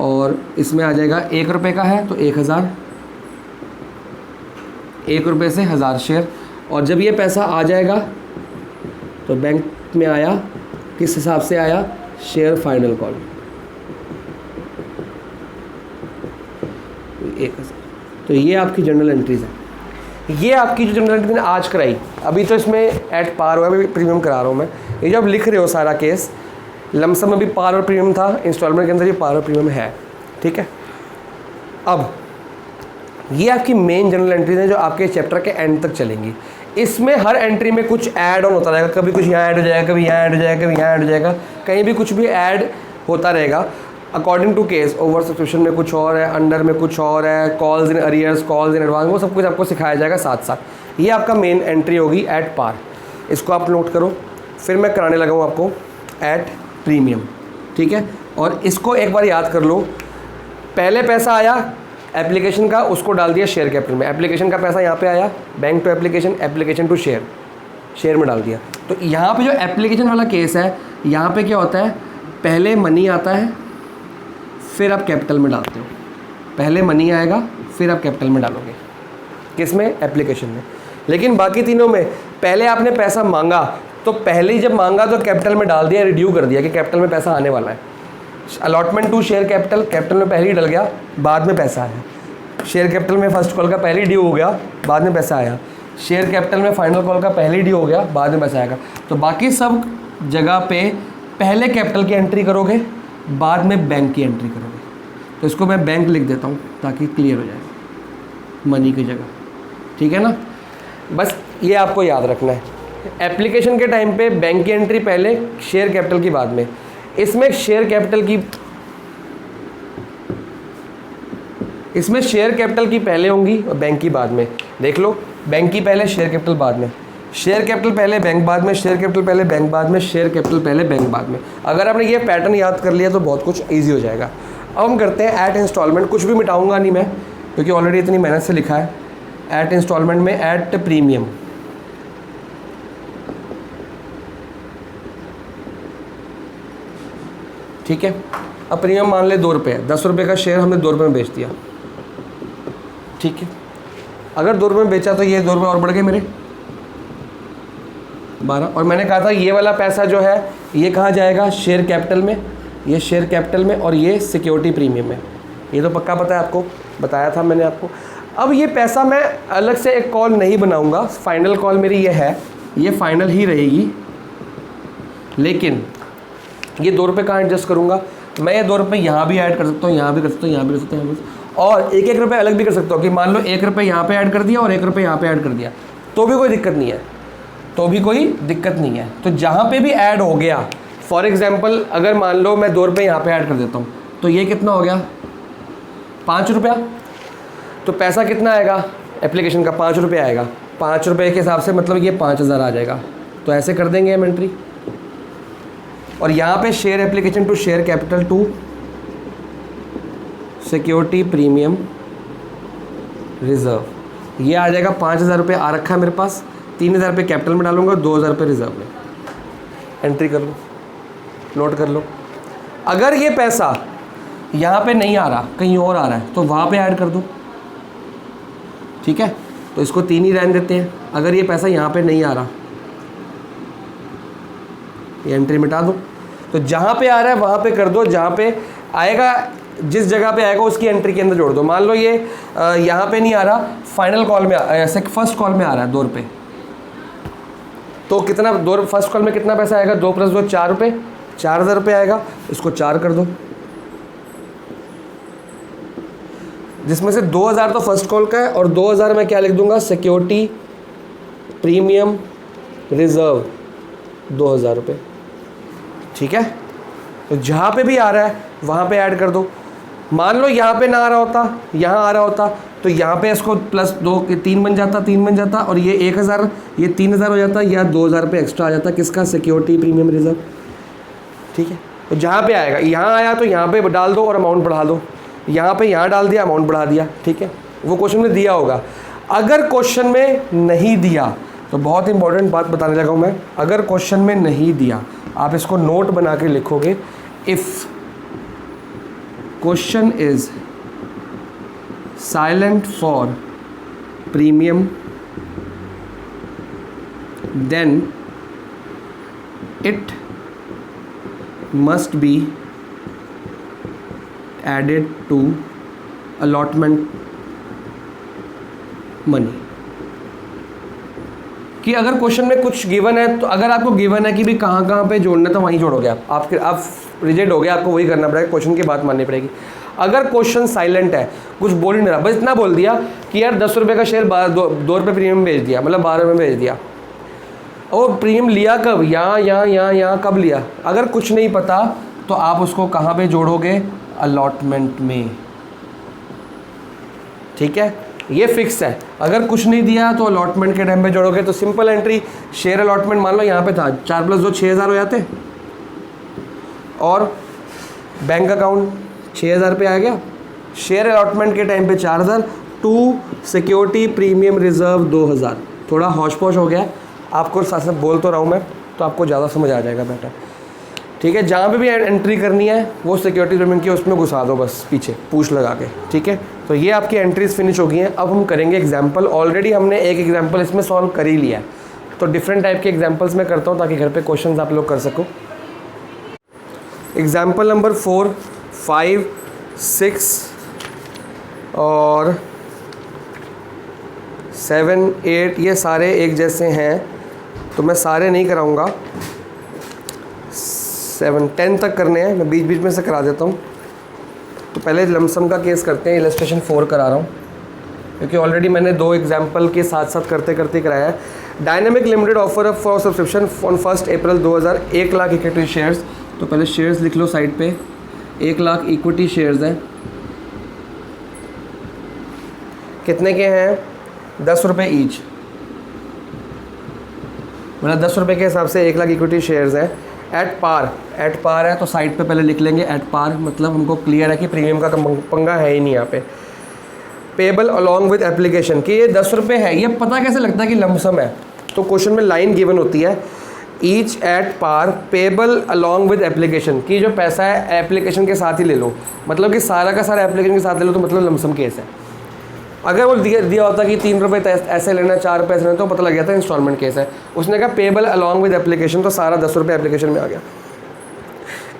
और इसमें आ जाएगा 1 रुपये का है तो 1000, 1 रुपये से 1000 शेयर। और जब ये पैसा आ जाएगा तो बैंक में आया, किस हिसाब से आया, शेयर फाइनल कॉल 1000। तो ये आपकी जनरल एंट्रीज है। ये आपकी जो जनरल एंट्री मैंने आज कराई, अभी तो इसमें एट पार हुआ है, अभी प्रीमियम करा रहा हूँ मैं। ये जो आप लिख रहे हो सारा केस, लमसम में भी पार और प्रीमियम था, इंस्टॉलमेंट के अंदर ये पार और प्रीमियम है, ठीक है। अब ये आपकी मेन जनरल एंट्रीज हैं जो आपके चैप्टर के एंड तक चलेंगी। इसमें हर एंट्री में कुछ ऐड ऑन होता रहेगा, कभी कुछ यहाँ ऐड हो जाएगा, कभी यहाँ ऐड हो जाएगा, कभी यहाँ ऐड हो जाएगा, कहीं भी कुछ भी ऐड होता रहेगा according to case. Over subscription में कुछ और है, अंडर में कुछ और है, calls in arrears, calls in advance, वो सब कुछ आपको सिखाया जाएगा साथ साथ। ये आपका मेन एंट्री होगी एट पार, इसको आप नोट करो। फिर मैं कराने लगा हूँ आपको एट प्रीमियम, ठीक है। और इसको एक बार याद कर लो, पहले पैसा आया एप्लीकेशन का, उसको डाल दिया शेयर कैपिटल में। एप्लीकेशन का पैसा यहाँ पे आया, bank to application, application to share, share में डाल दिया। तो यहाँ पे जो एप्लीकेशन वाला केस है, यहाँ पे क्या होता है, पहले मनी आता है फिर आप कैपिटल में डालते हो। पहले मनी आएगा फिर आप कैपिटल में डालोगे, किस में, एप्लीकेशन में। लेकिन बाकी तीनों में पहले आपने पैसा मांगा तो पहले ही जब मांगा तो कैपिटल में डाल दिया, रिड्यू कर दिया कि कैपिटल में पैसा आने वाला है। Allotment to share capital, capital में पहले ही डल गया, बाद में पैसा आया। शेयर कैपिटल में फर्स्ट कॉल का पहले ही ड्यू हो गया, बाद में पैसा आया। शेयर कैपिटल में फाइनल कॉल का पहले ही ड्यू हो गया, बाद में पैसा आएगा। तो बाकी सब जगह पे पहले कैपिटल की एंट्री करोगे, बाद में बैंक की एंट्री करोगे। तो इसको मैं बैंक लिख देता हूँ ताकि क्लियर हो जाए, मनी की जगह, ठीक है ना। बस ये आपको याद रखना है, एप्लीकेशन के टाइम पे बैंक की एंट्री पहले, शेयर कैपिटल की बाद में। इसमें शेयर कैपिटल की पहले होंगी और बैंक की बाद में। देख लो, बैंक की पहले, शेयर कैपिटल बाद में, शेयर कैपिटल पहले, बैंक बाद में, शेयर कैपिटल पहले, बैंक बाद में, शेयर कैपिटल पहले, बैंक बाद में। अगर आपने ये पैटर्न याद कर लिया तो बहुत कुछ ईजी हो जाएगा। अब हम करते हैं एट इंस्टॉलमेंट। कुछ भी मिटाऊंगा नहीं मैं, क्योंकि ऑलरेडी इतनी मेहनत से लिखा है। एट इंस्टॉलमेंट में एट प्रीमियम, ठीक है। अब प्रीमियम मान ले 2 रुपये, 10 रुपये का शेयर हमने 2 रुपये में बेच दिया, ठीक है। अगर 2 रुपये में बेचा तो ये 2 रुपये और बढ़ गए मेरे 12। और मैंने कहा था ये वाला पैसा जो है ये कहाँ जाएगा, शेयर कैपिटल में, ये शेयर कैपिटल में, और ये सिक्योरिटी प्रीमियम में। ये तो पक्का पता है आपको, बताया था मैंने आपको। अब ये पैसा मैं अलग से एक कॉल नहीं बनाऊंगा, फाइनल कॉल मेरी ये है, ये फाइनल ही रहेगी। लेकिन ये 2 रुपये कहाँ एडजस्ट करूँगा मैं, ये 2 रुपये यहाँ भी ऐड कर सकता हूँ, यहाँ भी कर सकता हूँ, यहाँ भी कर सकता हूँ, और 1-1 रुपये अलग भी कर सकता हूँ कि मान लो 1 रुपये यहाँ पे ऐड कर दिया और 1 रुपये यहाँ पे ऐड कर दिया। तो भी कोई दिक्कत नहीं है, तो भी कोई दिक्कत नहीं है। तो जहाँ पे भी ऐड हो गया, फॉर एग्जांपल अगर मान लो मैं 2 रुपये यहाँ पे ऐड कर देता हूँ, तो ये कितना हो गया 5 रुपया। तो पैसा कितना आएगा एप्लीकेशन का, 5 रुपये आएगा। 5 रुपये के हिसाब से मतलब ये 5000 आ जाएगा। तो ऐसे कर देंगे हम एंट्री। और यहाँ पे share application to share capital to security premium reserve, ये आ जाएगा 5000 रुपये आ रखा है मेरे पास। 3000 रुपये कैपिटल में डालूंगा, 2000 रुपये रिजर्व में। एंट्री कर लो, नोट कर लो। अगर ये पैसा यहाँ पे नहीं आ रहा, कहीं और आ रहा है, तो वहाँ पे ऐड कर दो, ठीक है। तो इसको 3 ही रहने देते हैं। अगर ये पैसा यहाँ पे नहीं आ रहा, ये एंट्री मिटा दो। तो जहाँ पे आ रहा है वहाँ पे कर दो, जहाँ पे आएगा, जिस जगह पे आएगा उसकी एंट्री के अंदर जोड़ दो। मान लो ये यहाँ पे नहीं आ रहा, फाइनल कॉल में ऐसे फर्स्ट कॉल में आ रहा है 2 रुपये, तो कितना फर्स्ट कॉल में कितना पैसा आएगा, 2 + 2 4 रुपये, 4000 रुपये आएगा। इसको 4 कर दो, जिसमें से 2000 तो फर्स्ट कॉल का है और 2000 मैं क्या लिख दूंगा, सिक्योरिटी प्रीमियम रिजर्व 2000 रुपये, ठीक है। तो जहाँ पे भी आ रहा है वहाँ पे ऐड कर दो। मान लो यहाँ पे ना आ रहा होता, यहाँ आ रहा होता, तो यहाँ पे इसको +2 3 बन जाता, 3 बन जाता, और ये 1000 ये 3000 हो जाता, या 2000 रुपये एक्स्ट्रा आ जाता, किसका, सिक्योरिटी प्रीमियम रिजर्व, ठीक है। तो जहाँ पे आएगा, यहाँ आया तो यहाँ पे डाल दो और अमाउंट बढ़ा दो, यहाँ पे यहाँ डाल दिया, अमाउंट बढ़ा दिया, ठीक है। वो क्वेश्चन में दिया होगा। अगर क्वेश्चन में नहीं दिया, तो बहुत इंपॉर्टेंट बात बताने लगा हूँ मैं, अगर क्वेश्चन में नहीं दिया, आप इसको नोट बना के लिखोगे, if question is silent for premium then it must be added to allotment money. कि अगर क्वेश्चन में कुछ गिवन है, तो अगर आपको गिवन है कि भी कहाँ कहाँ पे जोड़ना है, तो वहीं जोड़ोगे आप रिजेक्ट हो गया, आपको वही करना पड़ेगा, क्वेश्चन की बात माननी पड़ेगी। अगर क्वेश्चन साइलेंट है, कुछ बोल ही नहीं रहा, बस इतना बोल दिया कि यार 10 रुपये का शेयर 2 रुपये प्रीमियम भेज दिया, मतलब 12 रुपये में भेज दिया, और प्रीमियम लिया कब, यहाँ कब लिया, अगर कुछ नहीं पता तो आप उसको कहाँ पे जोड़ोगे, अलॉटमेंट में, ठीक है। ये फिक्स है। अगर कुछ नहीं दिया तो अलॉटमेंट के टाइम पे जोड़ोगे। तो सिंपल एंट्री, शेयर अलॉटमेंट मान लो यहाँ पे था, 4 + 2 6000 हो जाते, और बैंक अकाउंट 6000 पे आ गया, शेयर अलॉटमेंट के टाइम पे 4000, टू सिक्योरिटी प्रीमियम रिजर्व 2000। थोड़ा हौश पौश हो गया, आपको साथ साथ बोल तो रहा हूँ मैं, तो आपको ज़्यादा समझ आ जाएगा बेटर, ठीक है। जहाँ पे भी एंट्री करनी है वो सिक्योरिटी प्रीमियम की उसमें घुसा दो, बस पीछे पूछ लगा के, ठीक है। तो ये आपकी एंट्रीज फिनिश हो गई हैं। अब हम करेंगे एग्जाम्पल। ऑलरेडी हमने एक एग्जाम्पल इसमें सॉल्व कर ही लिया है, तो डिफरेंट टाइप के एग्जाम्पल्स मैं करता हूँ ताकि घर पे क्वेश्चंस आप लोग कर सको। एग्जाम्पल नंबर 4, 5, 6 और 7, 8 ये सारे एक जैसे हैं, तो मैं सारे नहीं कराऊँगा, 7, 10 तक करने हैं, मैं बीच बीच में से करा देता हूँ। तो पहले लमसम का केस करते हैं, इलस्ट्रेशन 4 करा रहा हूँ, क्योंकि ऑलरेडी मैंने 2 एग्जाम्पल के साथ साथ करते करते कराया है। Dynamic limited offer for subscription on 1 April 2000, 1 lakh equity shares. तो पहले शेयर्स लिख लो साइड पे, 1 लाख इक्विटी शेयर्स हैं, कितने के हैं, 10 रुपये ईच, मतलब 10 रुपये के हिसाब से 1 लाख इक्विटी शेयर्स हैं। एट पार है तो साइड पे पहले लिख लेंगे एट पार, मतलब हमको क्लियर है कि प्रीमियम का पंगा है ही नहीं यहाँ पे। पेबल अलॉन्ग विद एप्लीकेशन, कि ये 10 रुपये है, ये पता कैसे लगता है कि लमसम है, तो क्वेश्चन में लाइन गिवन होती है, each at par payable along with application, कि जो पैसा है एप्लीकेशन के साथ ही ले लो, मतलब कि सारा का सारा एप्लीकेशन के साथ ले लो, तो मतलब लमसम केस है। अगर वो दिया होता कि 3 रुपये ऐसे लेना, 4 रुपये ऐसे लेना, तो पता लग जाता है इंस्टॉलमेंट केस है। उसने कहा पेबल अलॉन्ग विद एप्लीकेशन, तो सारा 10 रुपये एप्लीकेशन में आ गया।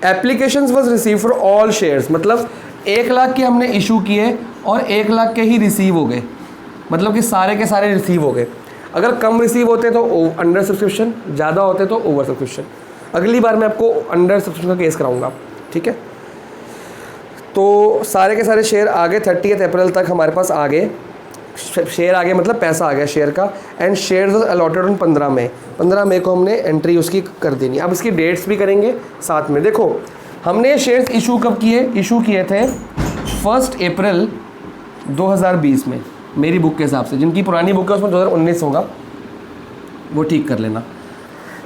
Applications was receive for all shares, मतलब 1 लाख के हमने इशू किए और 1 लाख के ही रिसीव हो गए, मतलब कि सारे के सारे रिसीव हो गए। अगर कम रिसीव होते तो अंडर सब्सक्रिप्शन, ज़्यादा होते तो ओवर सब्सक्रिप्शन। अगली बार मैं आपको अंडर सब्सक्रिप्शन का केस कराऊंगा, ठीक है। तो सारे के सारे शेयर आ गए, 30 अप्रैल तक हमारे पास आ गए। शेयर आ गया मतलब पैसा आ गया शेयर का, एंड शेयर अलॉटेड ऑन 15 मई, 15 मई को हमने एंट्री उसकी कर देनी। अब इसकी डेट्स भी करेंगे साथ में। देखो हमने शेयर्स इशू कब किए, इशू किए थे 1 अप्रैल 2020 में मेरी बुक के हिसाब से, जिनकी पुरानी बुक है उसमें 2019 होगा, वो ठीक कर लेना।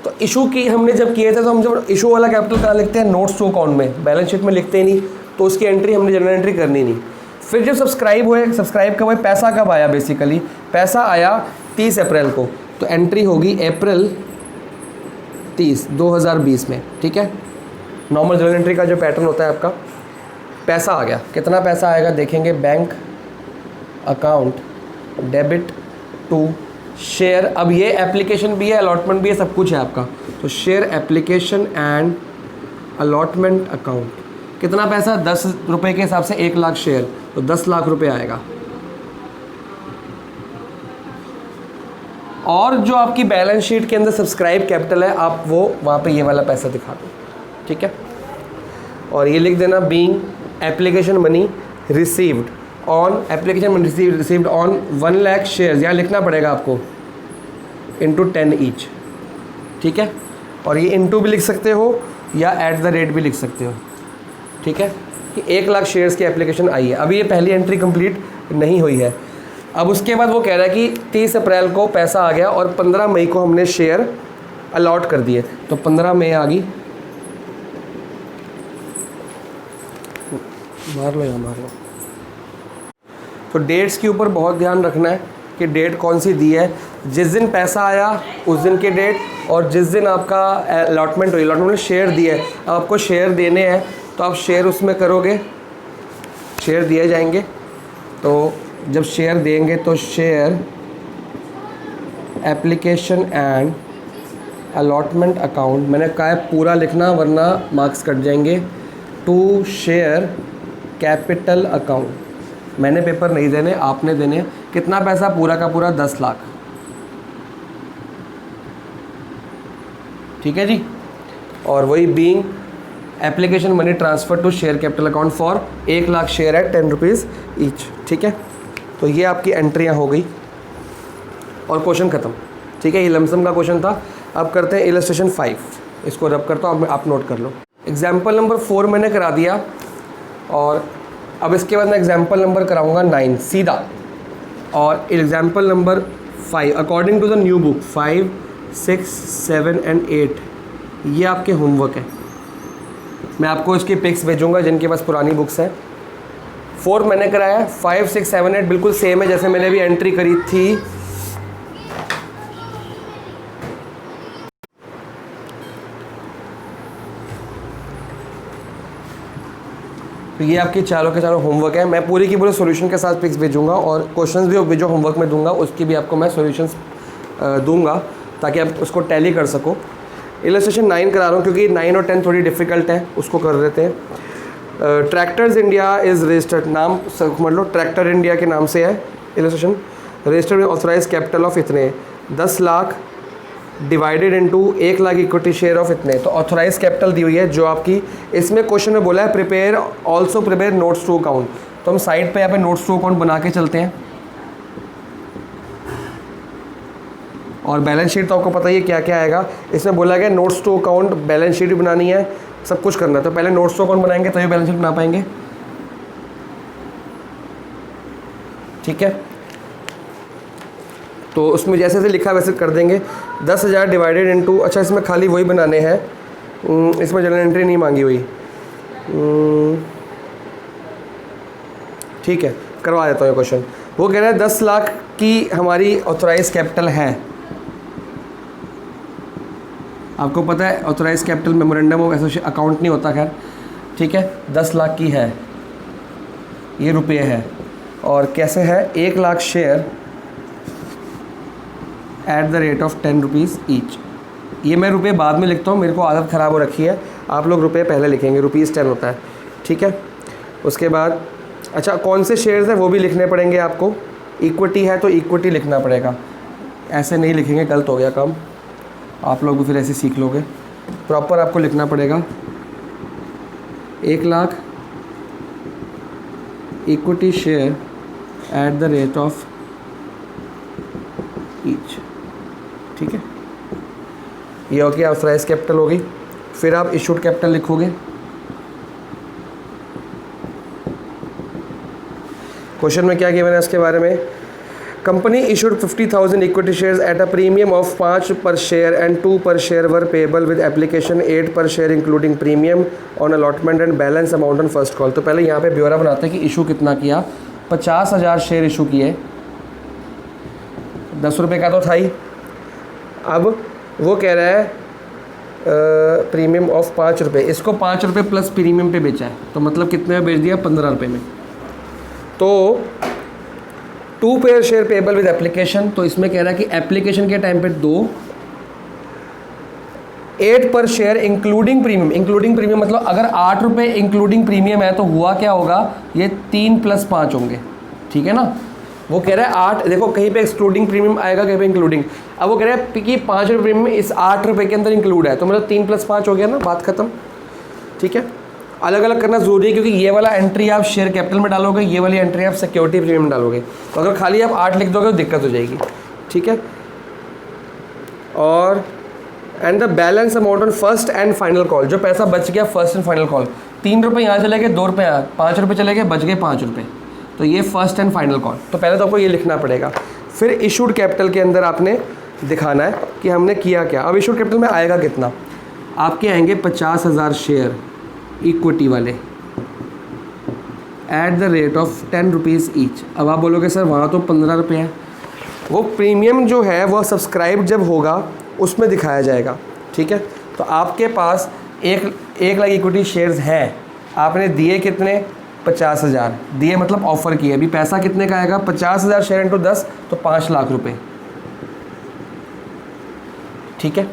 तो इशू की हमने जब किए थे, तो हम जब इशू वाला कैपिटल कहाँ लिखते हैं, नोट्स टू अकाउंट में, बैलेंस शीट में लिखते ही नहीं, तो उसकी एंट्री हमने जनरल एंट्री करनी नहीं। फिर जब सब्सक्राइब हुए, सब्सक्राइब कब हुए, पैसा कब आया, बेसिकली पैसा आया 30 अप्रैल को, तो एंट्री होगी अप्रैल 30 2020 में। ठीक है, नॉर्मल जनरल एंट्री का जो पैटर्न होता है आपका, पैसा आ गया, कितना पैसा आएगा देखेंगे, bank account debit to share. अब ये एप्लीकेशन भी है, अलॉटमेंट भी है, सब कुछ है आपका। तो share application and allotment account, कितना पैसा, 10 रुपये के हिसाब से 1 लाख शेयर, तो 10 लाख रुपए आएगा। और जो आपकी बैलेंस शीट के अंदर सब्सक्राइब कैपिटल है, आप वो वहाँ पे ये वाला पैसा दिखा दो। ठीक है, और ये लिख देना being application money received on, application money received on 1 lakh shares, यहाँ लिखना पड़ेगा आपको, इंटू 10 ईच। ठीक है, और ये इंटू भी लिख सकते हो या एट द रेट भी लिख सकते हो। ठीक है, कि 1 लाख शेयर्स की एप्लीकेशन आई है। अभी ये पहली एंट्री कंप्लीट नहीं हुई है। अब उसके बाद वो कह रहा है कि 30 अप्रैल को पैसा आ गया और 15 मई को हमने शेयर अलॉट कर दिए, तो 15 मई आ गई, मार लो या मार लो। तो डेट्स के ऊपर बहुत ध्यान रखना है कि डेट कौन सी दी है, जिस दिन पैसा आया उस दिन की डेट, और जिस दिन आपका अलॉटमेंट हुई, अलॉटमेंट में शेयर दिए, अब आपको शेयर देने हैं तो आप शेयर उसमें करोगे, शेयर दिए जाएंगे। तो जब शेयर देंगे तो share application and allotment account, मैंने कहा है पूरा लिखना वरना मार्क्स कट जाएंगे, टू शेयर कैपिटल अकाउंट। मैंने पेपर नहीं देने, आपने देने। कितना पैसा, पूरा का पूरा 10 लाख। ठीक है जी, और वही being application money transfer to share capital account for 1 lakh share है 10 रुपीज़ ईच। ठीक है, तो ये आपकी एंट्रियाँ हो गई और क्वेश्चन ख़त्म। ठीक है, ये लमसम का क्वेश्चन था। अब करते हैं इलस्ट्रेशन 5, इसको रब करता हूँ, आप नोट कर लो। एग्जाम्पल नंबर 4 मैंने करा दिया, और अब इसके बाद मैं एग्जाम्पल नंबर कराऊंगा 9 सीधा, और example number 5 according to the new book 5, 6, 7 and 8 ये आपके होमवर्क है। मैं आपको इसकी पिक्स भेजूंगा जिनके पास पुरानी बुक्स हैं। 4 मैंने कराया, 5, 6, 7, 8 बिल्कुल सेम है जैसे मैंने भी एंट्री करी थी। तो ये आपके चारों के चारों होमवर्क है। मैं पूरी की पूरी सॉल्यूशन के साथ पिक्स भेजूंगा, और क्वेश्चंस भी जो होमवर्क में दूंगा उसकी भी आपको मैं सॉल्यूशंस दूंगा ताकि आप उसको टैली कर सको। इलस्ट्रेशन 9 करा रहा हूँ क्योंकि 9 और 10 थोड़ी डिफ़िकल्ट है, उसको कर देते हैं। ट्रैक्टर्स इंडिया इज़ रजिस्टर्ड, नाम मतलब ट्रैक्टर इंडिया के नाम से है इलस्ट्रेशन। रजिस्टर्ड में ऑथराइज कैपिटल ऑफ इतने 10 lakh divided into 1 lakh equity share of इतने, तो ऑथराइज कैपिटल दी हुई है जो आपकी, इसमें क्वेश्चन में बोला है prepare also prepare notes to account, तो हम साइड पे यहाँ पे नोट्स टू अकाउंट बना के चलते हैं। और बैलेंस शीट तो आपको पता ही है क्या क्या आएगा। इसमें बोला गया notes to account, balance sheet भी बनानी है, सब कुछ करना है। तो पहले नोट्स टू अकाउंट बनाएंगे तभी बैलेंस शीट बना पाएंगे। ठीक है, तो उसमें जैसे जैसे लिखा वैसे कर देंगे। 10,000 डिवाइडेड इनटू, अच्छा इसमें खाली वही बनाने हैं, इसमें जनरल एंट्री नहीं मांगी हुई। ठीक है, करवा देता हूँ ये क्वेश्चन। वो कह रहा है 10 लाख की हमारी ऑथराइज कैपिटल है। आपको पता है authorise capital memorandum of association account नहीं होता, खैर ठीक है। 10 लाख की है, ये रुपये है, और कैसे है 1 lakh share at the rate of 10 rupees each. ये मैं रुपये बाद में लिखता हूँ, मेरे को आदत ख़राब हो रखी है, आप लोग रुपये पहले लिखेंगे, रुपीज़ 10 होता है। ठीक है, उसके बाद अच्छा कौन से शेयर्स हैं वो भी लिखने पड़ेंगे आपको। इक्विटी है तो इक्विटी लिखना पड़ेगा, ऐसे नहीं लिखेंगे गलत हो गया काम, आप लोग भी फिर ऐसे सीख लोगे। प्रॉपर आपको लिखना पड़ेगा 1 lakh equity share at the rate of each. ठीक है, ये हो गया ऑथराइज कैपिटल होगी। फिर आप इशूड कैपिटल लिखोगे। क्वेश्चन में क्या गिवन है इसके बारे में, company issued 50,000 equity shares at a premium of 5 पर शेयर एंड 2 पर share were payable with application 8 पर share including premium on allotment and balance amount on first call. तो पहले यहाँ पे ब्यौरा बनाते हैं कि इशू कितना किया। 50,000 शेयर इशू किए, 10 रुपये का तो था ही। अब वो कह रहा है प्रीमियम ऑफ 5 रुपये, इसको 5 रुपये प्लस प्रीमियम पे बेचा है, तो मतलब कितने में बेच दिया, 15 रुपये में। तो 2 pair share payable with application, तो इसमें कह रहा है कि एप्लीकेशन के टाइम पे 2, 8 पर share including premium. Including premium मतलब अगर 8 रुपये इंक्लूडिंग प्रीमियम है तो हुआ क्या होगा, ये 3 + 5 होंगे। ठीक है ना, वो कह रहा है 8, देखो कहीं पे एक्सक्लूडिंग प्रीमियम आएगा, कहीं पे इंक्लूडिंग। अब वो कह रहा है कि 5 रुपये प्रीमियम इस 8 रुपये के अंदर इंक्लूड है, तो मतलब 3 + 5 हो गया ना, बात खत्म। ठीक है, अलग अलग करना ज़रूरी है क्योंकि ये वाला एंट्री आप शेयर कैपिटल में डालोगे, ये वाली एंट्री आप सिक्योरिटी प्रीमियम में डालोगे। तो अगर खाली आप 8 लिख दोगे तो दिक्कत हो जाएगी। ठीक है, और and the balance amount on first and final call, जो पैसा बच गया फर्स्ट एंड फाइनल कॉल, 3 रुपये यहाँ चले गए, 2 रुपये यहाँ, 5 रुपये चले गए, बच गए 5 रुपये, तो ये फर्स्ट एंड फाइनल कॉल। तो पहले तो आपको ये लिखना पड़ेगा। फिर इशूड कैपिटल के अंदर आपने दिखाना है कि हमने किया क्या। अब इशूड कैपिटल में आएगा कितना, आपके आएंगे 50,000 शेयर इक्विटी वाले at the rate of 10 rupees each. अब आप बोलोगे सर वहाँ तो 15 रुपये है, वो प्रीमियम जो है वो सब्सक्राइब जब होगा उसमें दिखाया जाएगा। ठीक है, तो आपके पास 1 लाख इक्विटी शेयर्स हैं, आपने दिए कितने, 50,000 दिए, मतलब ऑफर किए। अभी पैसा कितने का आएगा, 50,000 शेयर इंटू 10 तो 5 लाख रुपए। ठीक है,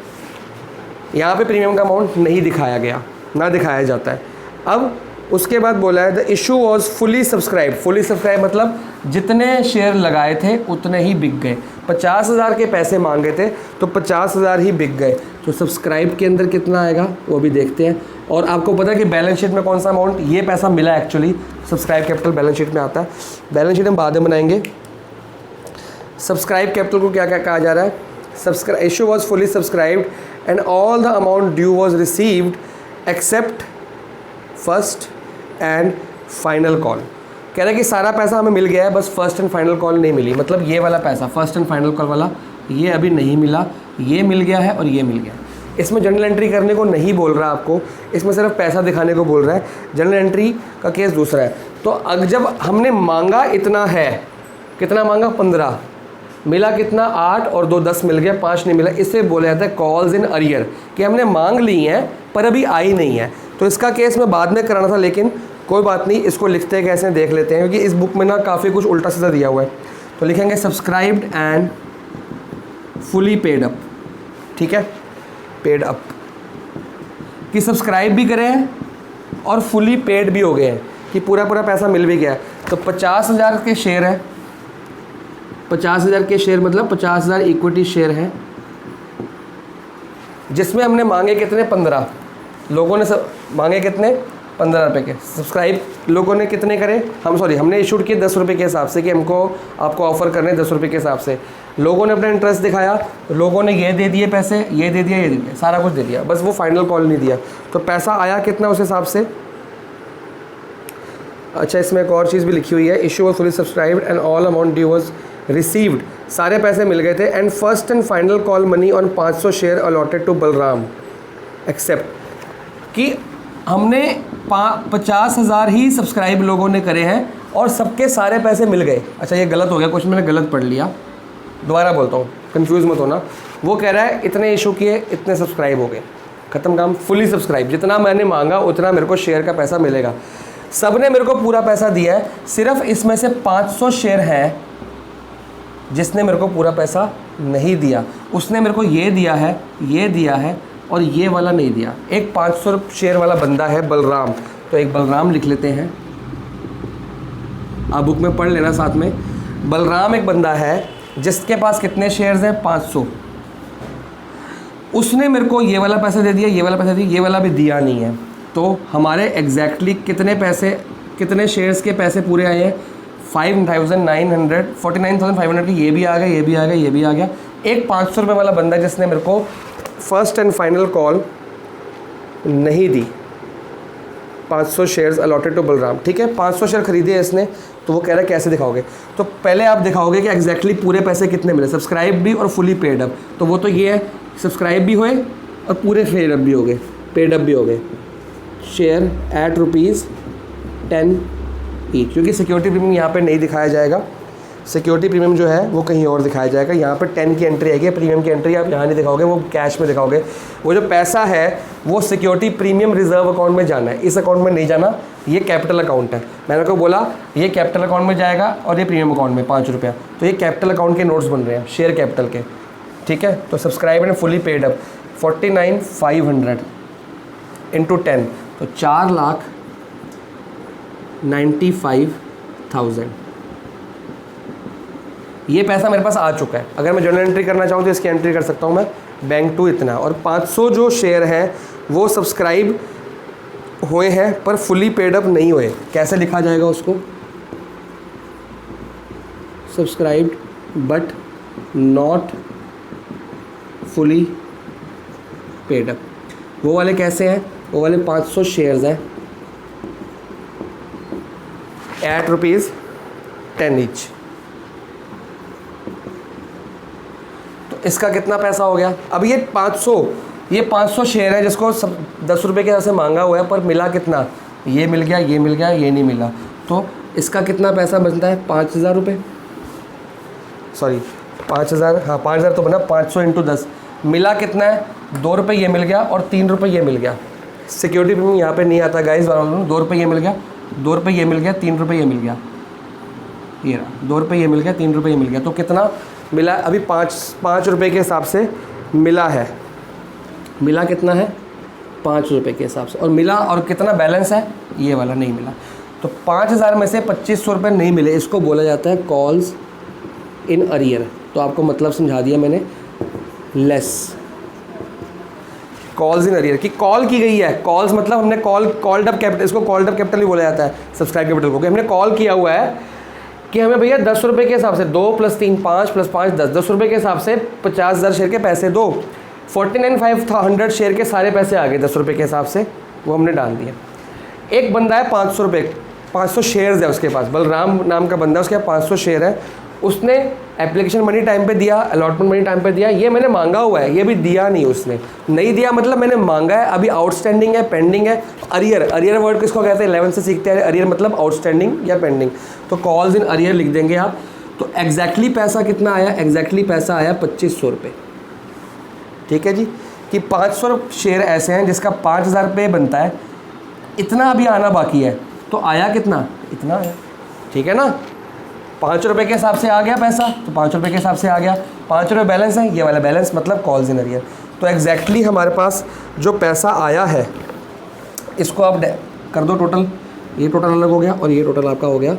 यहाँ पे प्रीमियम का अमाउंट नहीं दिखाया गया, ना दिखाया जाता है। अब उसके बाद बोला है the issue was fully subscribe. Fully subscribe मतलब जितने शेयर लगाए थे उतने ही बिक गए। 50,000 के पैसे मांगे थे तो 50,000 ही बिक गए। तो सब्सक्राइब के अंदर कितना आएगा वो भी देखते हैं। और आपको पता है कि बैलेंस शीट में कौन सा अमाउंट, ये पैसा मिला actually subscribe capital balance sheet में आता है। बैलेंस शीट हम बाद में बनाएंगे। सब्सक्राइब कैपिटल को क्या क्या कहा जा रहा है, subscribe issue was fully subscribed and all the amount due was received accept first and final call. कह रहा है कि सारा पैसा हमें मिल गया है, बस फर्स्ट एंड फाइनल कॉल नहीं मिली। मतलब ये वाला पैसा फर्स्ट एंड फाइनल कॉल वाला ये अभी नहीं मिला, ये मिल गया है और ये मिल गया। इसमें जर्नल एंट्री करने को नहीं बोल रहा आपको, इसमें सिर्फ पैसा दिखाने को बोल रहा है। जर्नल एंट्री का केस दूसरा है। तो अब जब हमने मांगा इतना है, कितना मांगा 15, मिला कितना 8 और 2 10 मिल गया, 5 नहीं मिला। इससे बोला जाता है कॉल्स इन अरियर, कि हमने मांग ली हैं पर अभी आई नहीं है। तो इसका केस मैं बाद में कराना था, लेकिन कोई बात नहीं, इसको लिखते हैं कैसे देख लेते हैं, क्योंकि इस बुक में ना काफ़ी कुछ उल्टा सीधा दिया हुआ है। तो लिखेंगे subscribed and fully paid up. ठीक है, पेड अप कि सब्सक्राइब भी करे हैं और फुली पेड भी हो गए हैं, कि पूरा पूरा पैसा मिल भी गया। तो 50,000 के शेयर है, 50,000 के शेयर मतलब 50,000 इक्विटी शेयर है, जिसमें हमने मांगे कितने 15, लोगों ने सब मांगे कितने 15 रुपये के। सब्सक्राइब लोगों ने कितने करे, हमने इशूड किए 10 रुपये के हिसाब से, कि हमको आपको ऑफर करने 10 रुपये के हिसाब से। लोगों ने अपना इंटरेस्ट दिखाया, लोगों ने ये दे दिए पैसे, ये दे दिया, ये दे दिया, सारा कुछ दे दिया, बस वो फाइनल कॉल नहीं दिया। तो पैसा आया कितना उस हिसाब से। अच्छा, इसमें एक और चीज़ भी लिखी हुई है, issue was fully subscribed and all amount due was received, सारे पैसे मिल गए थे। And first and final call money on 500 share allotted to Balram except, कि हमने 50,000 ही सब्सक्राइब लोगों ने करे हैं और सबके सारे पैसे मिल गए। अच्छा, ये गलत हो गया, कुछ मैंने गलत पढ़ लिया, दोबारा बोलता हूँ, कंफ्यूज मत होना। वो कह रहा है इतने इशू किए, इतने सब्सक्राइब हो गए, ख़त्म काम, फुली सब्सक्राइब। जितना मैंने मांगा उतना मेरे को शेयर का पैसा मिलेगा। सब ने मेरे को पूरा पैसा दिया है, सिर्फ इसमें से 500 शेयर हैं जिसने मेरे को पूरा पैसा नहीं दिया। उसने मेरे को ये दिया है, ये दिया है और ये वाला नहीं दिया। एक 500 शेयर वाला बंदा है बलराम, तो एक बलराम लिख लेते हैं, आप बुक में पढ़ लेना साथ में। बलराम एक बंदा है जिसके पास कितने शेयर्स हैं 500। उसने मेरे को ये वाला पैसा दे दिया, ये वाला पैसा दिया, ये वाला भी दिया नहीं है। तो हमारे एग्जैक्टली कितने पैसे, कितने शेयर्स के पैसे पूरे आए हैं 49,500 की ये भी आ गया, ये भी आ गया, ये भी आ गया। एक 500 रुपये वाला बंदा जिसने मेरे को फर्स्ट एंड फाइनल कॉल नहीं दी, 500 शेयर्स अलॉटेड टू बलराम, ठीक है, 500 शेयर खरीदे इसने, तो वो कह रहा है कैसे दिखाओगे? तो पहले आप दिखाओगे कि एग्जैक्टली पूरे पैसे कितने मिले, सब्सक्राइब भी और फुली पेड अप। तो वो तो ये है, सब्सक्राइब भी हुए और पूरे पेड अप भी हो गए, पेड अप भी हो गए। शेयर एट ₹10 ईच, क्योंकि सिक्योरिटी प्रीमियम यहाँ पे नहीं दिखाया जाएगा, सिक्योरिटी प्रीमियम जो है वो कहीं और दिखाया जाएगा। यहाँ पर 10 की एंट्री आएगी, प्रीमियम की एंट्री आप यहाँ नहीं दिखाओगे, वो कैश में दिखाओगे। वो जो पैसा है वो सिक्योरिटी प्रीमियम रिजर्व अकाउंट में जाना है, इस अकाउंट में नहीं जाना, ये कैपिटल अकाउंट है। मैंने को बोला ये कैपिटल अकाउंट में जाएगा और ये प्रीमियम अकाउंट में 5 रुपया, तो ये कैपिटल अकाउंट के नोट्स बन रहे हैं, शेयर कैपिटल के, ठीक है। तो subscribe and fully paid up 49,500 into 10, तो 4,95,000 ये पैसा मेरे पास आ चुका है। अगर मैं जर्नल एंट्री करना चाहूँ तो इसकी एंट्री कर सकता हूँ मैं, बैंक टू इतना, और 500 जो शेयर हैं वो सब्सक्राइब हुए हैं पर फुली पेड अप नहीं हुए। कैसे लिखा जाएगा उसको? Subscribed but not fully paid up. वो वाले कैसे हैं? वो वाले 500 शेयर्स हैं एट ₹10 ईच। तो इसका कितना पैसा हो गया? अब ये 500 शेयर है जिसको 10 रुपये के हिसाब से मांगा हुआ है, पर मिला कितना? ये मिल गया, ये मिल गया, ये नहीं मिला, तो इसका कितना पैसा बनता है? 5,000 रुपये, सॉरी 5,000, हाँ 5,000 तो बना, 500 इंटू 10 मिला कितना है? 2 रुपये ये मिल गया और 3 रुपये ये मिल गया। सिक्योरिटी प्रीमियम यहाँ पे नहीं आता गाइस, 2 रुपये ये मिल गया, 2 रुपये ये मिल गया, 3 रुपये ये मिल गया, ये रहा 2 रुपये ये मिल गया, 3 रुपये ये मिल गया। तो कितना मिला? अभी 5 रुपये के हिसाब से मिला है, मिला कितना है? 5 रुपये के हिसाब से, और मिला, और कितना बैलेंस है? ये वाला नहीं मिला। तो 5,000 में से 2,500 रुपये नहीं मिले, इसको बोला जाता है कॉल्स इन अरियर। तो आपको मतलब समझा दिया मैंने, लेस कॉल्स इन अरियर की कॉल की गई है। कॉल्स मतलब हमने कॉल्ड अप कैपिटल, इसको कॉल्ड अप कैपिटल भी बोला जाता है सब्सक्राइब कैपिटल को, कि हमने कॉल किया हुआ है कि हमें भैया 10 रुपये के हिसाब से 2 + 3 5 + 5 10 रुपये के हिसाब से 50,000 शेयर के पैसे दो। 49,500 शेयर के सारे पैसे आ गए 10 रुपये के हिसाब से, वो हमने डाल दिया। एक बंदा है 500 रुपये, 500 शेयर्स है उसके पास, बलराम नाम का बंदा है, उसके पास 500 शेयर है, उसने एप्लीकेशन मनी टाइम पे दिया, अलॉटमेंट मनी टाइम पे दिया, ये मैंने मांगा हुआ है, ये भी दिया नहीं उसने, नहीं दिया मतलब मैंने मांगा है, अभी आउटस्टैंडिंग है, पेंडिंग है। अरियर वर्ड किसको कहते हैं? 11 से सीखते हैं, अरियर मतलब आउटस्टैंडिंग या पेंडिंग, तो कॉल्स इन अरियर लिख देंगे आप। तो एग्जैक्टली पैसा कितना आया? एग्जैक्टली पैसा आया 2,500 रुपये, ठीक है जी, कि 500 शेयर ऐसे हैं जिसका 5,000 रुपये बनता है, इतना अभी आना बाकी है, तो आया कितना? इतना आया, ठीक है ना। 5 रुपये के हिसाब से आ गया पैसा, तो 5 रुपये के हिसाब से आ गया, 5 रुपये बैलेंस है, ये वाला बैलेंस मतलब कॉल्स इन अरियर। तो एग्जैक्टली हमारे पास जो पैसा आया है इसको आप कर दो टोटल, ये टोटल अलग हो गया और ये टोटल आपका हो गया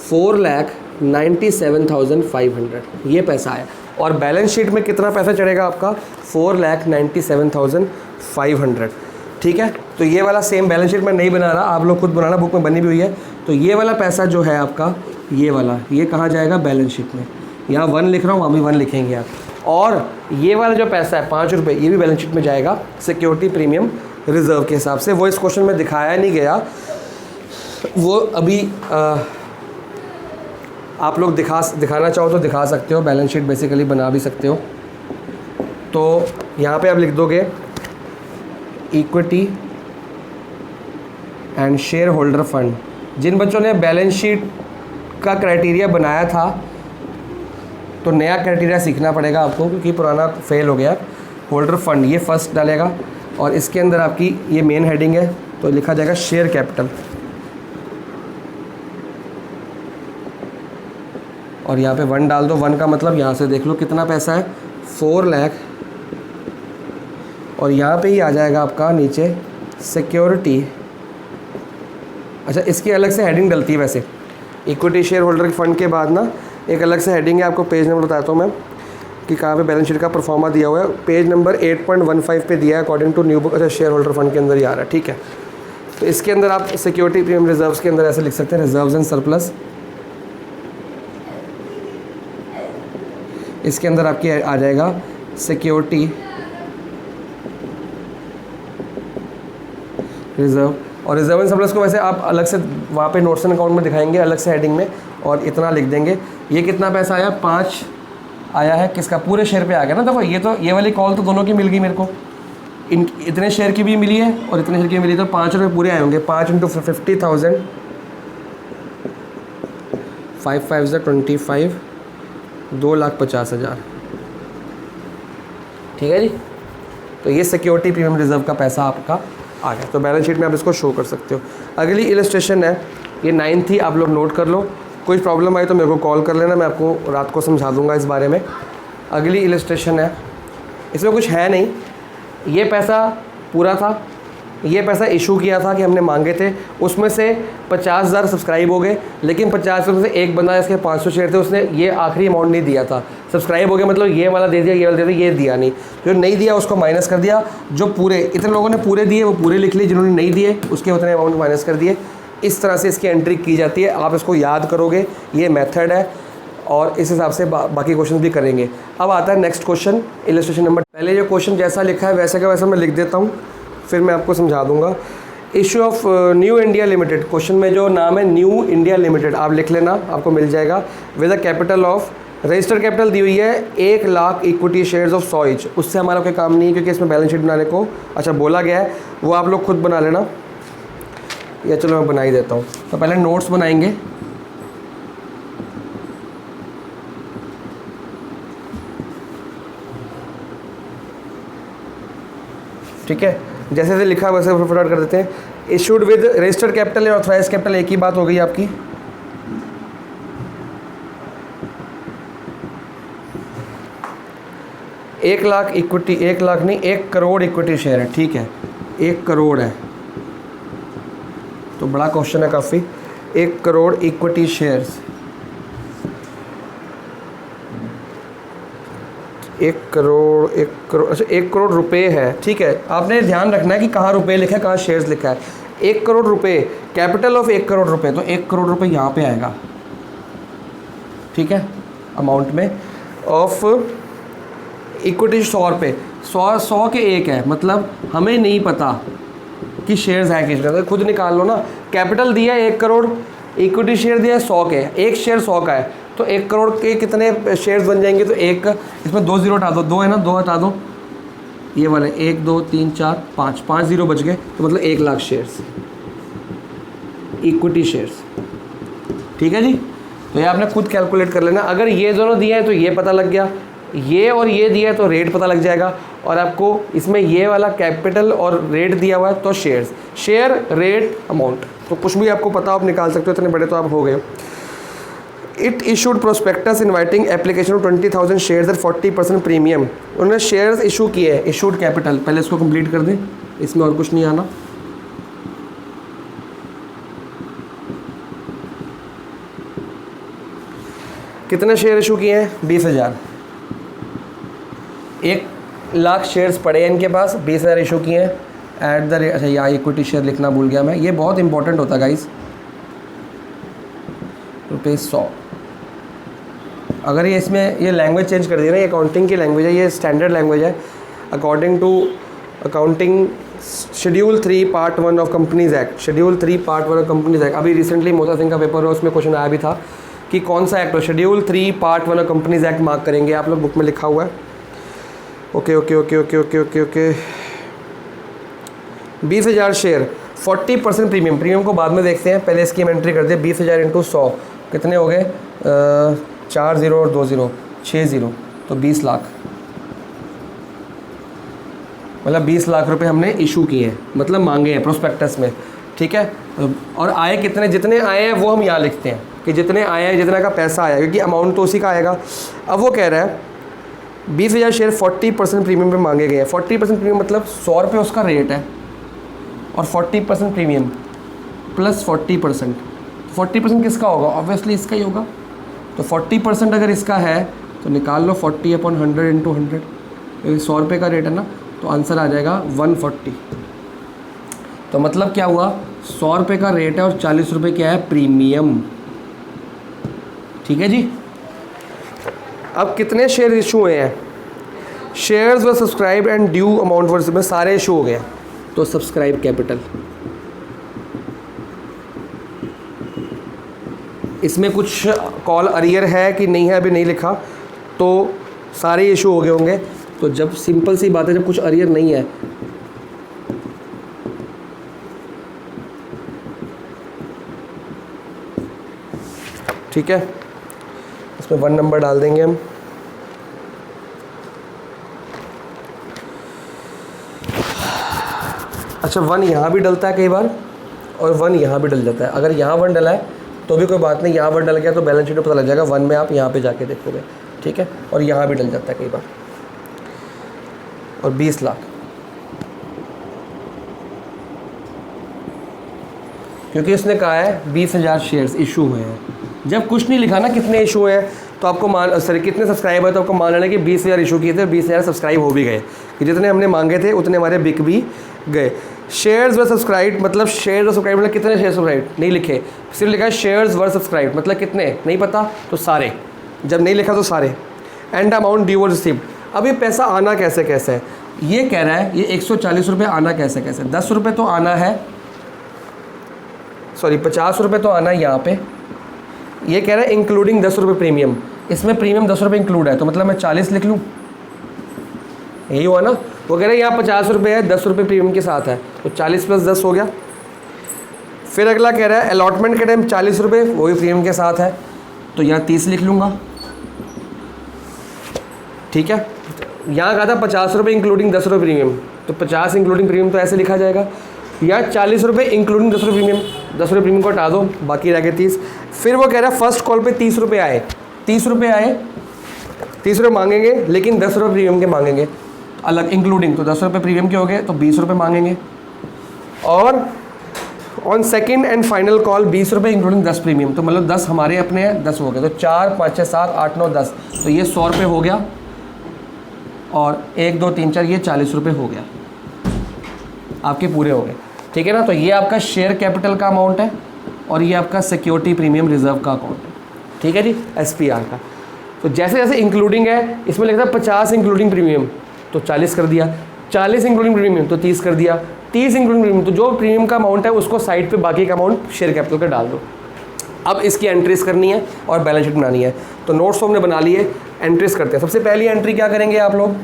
4,97,500, ये पैसा आया। और बैलेंस शीट में कितना पैसा चढ़ेगा आपका? 4,97,500, ठीक है। तो ये वाला सेम बैलेंस शीट मैं नहीं बना रहा, आप लोग खुद बनाना, बुक में बनी भी हुई है। तो ये वाला पैसा जो है आपका, ये वाला, ये कहाँ जाएगा? बैलेंस शीट में। यहाँ 1 लिख रहा हूँ, वहाँ भी 1 लिखेंगे आप। और ये वाला जो पैसा है 5 रुपये, ये भी बैलेंस शीट में जाएगा सिक्योरिटी प्रीमियम रिजर्व के हिसाब से। वो इस क्वेश्चन में दिखाया नहीं गया, वो अभी आप लोग दिखाना चाहो तो दिखा सकते हो, बैलेंस शीट बेसिकली बना भी सकते हो। तो यहाँ पे आप लिख दोगे equity and shareholder fund. जिन बच्चों ने बैलेंस शीट का क्राइटेरिया बनाया था तो नया क्राइटेरिया सीखना पड़ेगा आपको, क्योंकि पुराना फेल हो गया। होल्डर फंड ये फर्स्ट डालेगा, और इसके अंदर आपकी ये मेन हेडिंग है, तो लिखा जाएगा शेयर कैपिटल, और यहाँ पे 1 डाल दो। 1 का मतलब यहाँ से देख लो कितना पैसा है, 4 लाख, और यहाँ पे ही आ जाएगा आपका नीचे सिक्योरिटी। अच्छा, इसकी अलग से हेडिंग डलती है वैसे, इक्विटी शेयर होल्डर फंड के बाद ना एक अलग से हेडिंग है, आपको पेज नंबर बताता हूँ मैं कि कहाँ पे बैलेंस शीट का परफॉर्मा दिया हुआ है। पेज नंबर 8.15 पे दिया है अकॉर्डिंग टू न्यू बुक। अच्छा, शेयर होल्डर फंड के अंदर ही आ रहा है, ठीक है। तो इसके अंदर आप सिक्योरिटी प्रीमियम रिजर्व्स के अंदर ऐसे लिख सकते हैं, रिजर्व्स एंड सरप्लस इसके अंदर आपकी आ जाएगा सिक्योरिटी रिजर्व, और रिजर्व एंड सरप्लस को वैसे आप अलग से वहाँ पे नोट्स एंड अकाउंट में दिखाएंगे अलग से हेडिंग में, और इतना लिख देंगे। ये कितना पैसा आया, 5 आया है, किसका, पूरे शेयर पे आ गया ना। देखो ये तो ये वाली कॉल तो दोनों की मिल गई मेरे को, इतने शेयर की भी मिली है और इतने शेयर की मिली, तो 5 रुपये पूरे आए होंगे। 5 × 50,000, 5 5 से 25, 2,50,000, ठीक है जी। तो ये सिक्योरिटी प्रीमियम रिजर्व का पैसा आपका आ गया। तो बैलेंस शीट में आप इसको शो कर सकते हो। अगली इलस्ट्रेशन है, ये 9 थी, आप लोग नोट कर लो। कोई प्रॉब्लम आई तो मेरे को कॉल कर लेना, मैं आपको रात को समझा दूंगा इस बारे में। अगली इलस्ट्रेशन है, इसमें कुछ है नहीं, ये पैसा पूरा था, ये पैसा इशू किया था कि हमने मांगे थे, उसमें से 50,000 सब्सक्राइब हो गए, लेकिन 50 में से एक बंदा इसके 500 शेयर थे, उसने ये आखिरी अमाउंट नहीं दिया था। सब्सक्राइब हो गया मतलब ये वाला दे दिया, ये वाला दे दिया, ये दिया नहीं। जो नहीं दिया उसको माइनस कर दिया, जो पूरे, इतने लोगों ने पूरे दिए वो पूरे लिख लिए, जिन्होंने नहीं दिए उसके उतने अमाउंट माइनस कर दिए। इस तरह से इसकी एंट्री की जाती है। आप इसको याद करोगे, ये मेथड है, और इस हिसाब से बाकी क्वेश्चन भी करेंगे। अब आता है नेक्स्ट क्वेश्चन, इलस्ट्रेशन नंबर। पहले जो क्वेश्चन जैसा लिखा है वैसे का वैसा मैं लिख देता हूँ, फिर मैं आपको समझा दूंगा। Issue of new India limited, question में जो नाम है न्यू इंडिया लिमिटेड आप लिख लेना, आपको मिल जाएगा। With the capital of, registered capital दी हुई है 1 lakh equity shares of 100 each. उससे हमारा कोई काम नहीं है क्योंकि इसमें बैलेंस शीट बनाने को अच्छा बोला गया है, वो आप लोग खुद बना लेना, या चलो मैं बना ही देता हूँ। तो पहले नोट्स बनाएंगे, ठीक है, जैसे जैसे लिखा है वैसे फटाफट कर देते हैं। इशूड विद रजिस्टर्ड कैपिटल और ऑथराइज कैपिटल एक ही बात हो गई आपकी। एक लाख इक्विटी, 1 लाख नहीं 1 करोड़ इक्विटी शेयर है, ठीक है, 1 करोड़ है, तो बड़ा क्वेश्चन है काफ़ी। 1 करोड़ इक्विटी शेयर्स, 1 करोड़, 1 करोड़, अच्छा 1 करोड़ रुपए है, ठीक है। आपने ध्यान रखना है कि कहाँ रुपए लिखा है, कहाँ शेयर्स लिखा है। 1 करोड़ रुपए, कैपिटल ऑफ 1 करोड़ रुपए, तो 1 करोड़ रुपए यहाँ पे आएगा, ठीक है, अमाउंट में। ऑफ इक्विटी 100 रुपये, 100 के 1 है, मतलब हमें नहीं पता कि शेयर्स हैं किसका, तो खुद निकाल लो ना। कैपिटल दिया है 1 करोड़, इक्विटी शेयर दिया है 100 के, एक शेयर 100 का है, तो 1 करोड़ के कितने शेयर्स बन जाएंगे, तो एक, इसमें 2 जीरो हटा दो, 2 है ना, 2 हटा दो, ये वाले 1 2 3 4 5, 5 जीरो बच गए, तो मतलब 1 लाख शेयर्स इक्विटी शेयर्स, ठीक है जी। तो ये आपने खुद कैलकुलेट कर लेना। अगर ये दोनों दिए हैं तो ये पता लग गया, ये और ये दिया है तो रेट पता लग जाएगा, और आपको इसमें ये वाला कैपिटल और रेट दिया हुआ है तो शेयर्स, शेयर रेट अमाउंट, तो कुछ भी आपको पता आप निकाल सकते हो, इतने बड़े तो आप हो गए। It issued prospectus inviting application of 20,000 shares at 40% premium. उन्होंने शेयर्स इशू किए हैं, इशूड कैपिटल, पहले इसको कंप्लीट कर दें, इसमें और कुछ नहीं आना। कितने शेयर इशू किए हैं, 20,000, 1 लाख शेयर्स पड़े हैं इनके पास, 20,000 इशू किए हैं एट द रेट। अच्छा यहाँ इक्विटी शेयर लिखना भूल गया मैं, ये बहुत इंपॉर्टेंट होता है गाइस, ₹100। अगर ये इसमें ये लैंग्वेज चेंज कर दिया ना, ये अकाउंटिंग की लैंग्वेज है, ये स्टैंडर्ड लैंग्वेज है according to accounting schedule 3 part 1 of companies act, schedule 3 part 1 of companies act. अभी रिसेंटली मोता सिंह का पेपर है, उसमें क्वेश्चन आया भी था कि कौन सा एक्ट हो, schedule 3 part 1 of companies act mark करेंगे आप लोग, बुक में लिखा हुआ है। Okay okay okay okay okay okay okay 20,000 share, 40% premium, premium को बाद में देखते हैं, पहले इसकी हम एंट्री कर दे। 20,000 इंटू 100 कितने हो गए, 4 जीरो और 2 जीरो, 6 जीरो, तो 20 लाख, मतलब 20 लाख रुपए हमने इशू किए हैं, मतलब मांगे हैं प्रोस्पेक्टस में, ठीक है। और आए कितने, जितने आए हैं वो हम यहाँ लिखते हैं कि जितने आए हैं, जितना का पैसा आया, क्योंकि अमाउंट तो उसी का आएगा। अब वो कह रहा है 20,000 शेयर 40% प्रीमियम पे मांगे गए हैं। 40% प्रीमियम मतलब 100 रुपये उसका रेट है, और 40% प्रीमियम प्लस 40%, 40% किसका होगा, ऑब्वियसली इसका ही होगा। तो 40% अगर इसका है तो निकाल लो 40/100 इंटू 100, क्योंकि 100 रुपये का रेट है ना, तो आंसर आ जाएगा 140। तो मतलब क्या हुआ, 100 रुपये का रेट है और 40 रुपये क्या है, प्रीमियम, ठीक है जी। अब कितने शेयर इशू हुए हैं, शेयर्स व सब्सक्राइब एंड ड्यू अमाउंट वर्स में सारे इशू हो गए, तो सब्सक्राइब कैपिटल, इसमें कुछ कॉल अरियर है कि नहीं है अभी नहीं लिखा, तो सारे इशू हो गए होंगे। तो जब सिंपल सी बात है, जब कुछ अरियर नहीं है, ठीक है, इसमें 1 नंबर डाल देंगे हम। अच्छा 1 यहाँ भी डलता है कई बार और 1 यहाँ भी डल जाता है। अगर यहाँ 1 डला है तो भी कोई बात नहीं, यहाँ 1 डल गया तो बैलेंस शीट में पता लग जाएगा, 1 में आप यहाँ पे जाके देखोगे, ठीक है। और यहाँ भी डल जाता है कई बार। और 20 लाख, क्योंकि उसने कहा है 20,000 शेयर्स इशू हुए हैं। जब कुछ नहीं लिखा ना कितने इशू हैं, तो आपको कितने सब्सक्राइब है, तो आपको मान लेना कि 20,000 इशू किए थे, 20,000 सब्सक्राइब हो भी गए, कि जितने हमने मांगे थे उतने हमारे बिक भी गए। शेयर्स वर सब्सक्राइब, मतलब शेयर्स वर सब्सक्राइब मतलब कितने शेयर सब्सक्राइब नहीं लिखे, सिर्फ लिखा है शेयर्स वर सब्सक्राइब, मतलब कितने नहीं पता तो सारे, जब नहीं लिखा तो सारे। एंड अमाउंट ड्यू और रिसीव्ड, अब ये पैसा आना कैसे कैसे है, ये कह रहा है ये 140 रुपये आना कैसे कैसे, 10 रुपये तो आना है, सॉरी 50 रुपये तो आना है यहाँ पे। ये कह रहा है इंक्लूडिंग 10 रुपये प्रीमियम, इसमें प्रीमियम 10 रुपये इंक्लूड है, तो मतलब मैं 40 लिख लूँ, यही हुआ ना। वो कह रहे हैं यहाँ 50 रुपये है, 10 रुपये प्रीमियम के साथ है, तो 40 + 10 हो गया। फिर अगला कह रहा है अलॉटमेंट के टाइम 40 रुपये, वो भी प्रीमियम के साथ है, तो यहाँ 30 लिख लूँगा, ठीक है। यहाँ कहा था 50 रुपये इंक्लूडिंग 10 रुपये प्रीमियम, तो 50 इंक्लूडिंग प्रीमियम तो ऐसे लिखा जाएगा। यहाँ 40 रुपये इंक्लूडिंग 10 रुपये प्रीमियम, 10 रुपये प्रीमियम को हटा दो, बाकी रह गए 30। फिर वो कह रहा है फर्स्ट कॉल पे 30 रुपये आए, 30 रुपये आए, 30 रुपये मांगेंगे, लेकिन 10 रुपये प्रीमियम के मांगेंगे अलग इंक्लूडिंग, तो 10 रुपये प्रीमियम के हो गए, तो 20 रुपये मांगेंगे। और on second and final call 20 रुपये इंक्लूडिंग 10 प्रीमियम, तो मतलब 10 हमारे अपने हैं, 10 हो गए, तो 4 5 6 7 8 9 10, तो ये 100 रुपये हो गया। और 1 2 3 4 ये 40 रुपये हो गया, आपके पूरे हो गए, ठीक है ना। तो ये आपका शेयर कैपिटल का अमाउंट है और ये आपका सिक्योरिटी प्रीमियम रिजर्व का अकाउंट है, ठीक है जी, SPR का। तो जैसे जैसे इंक्लूडिंग है, इसमें लिखा था 50 इंक्लूडिंग प्रीमियम, तो 40 कर दिया, 40 इंक्लूडिंग प्रीमियम तो 30 कर दिया, 30 इंक्लूडिंग प्रीमियम, तो जो प्रीमियम का अमाउंट है उसको साइड पे बाकी का अमाउंट शेयर कैपिटल का डाल दो। अब इसकी एंट्रीज करनी है और बैलेंस शीट बनानी है, तो नोट्स तो हमने बना लिए, एंट्रीज करते हैं। सबसे पहली एंट्री क्या करेंगे आप लोग,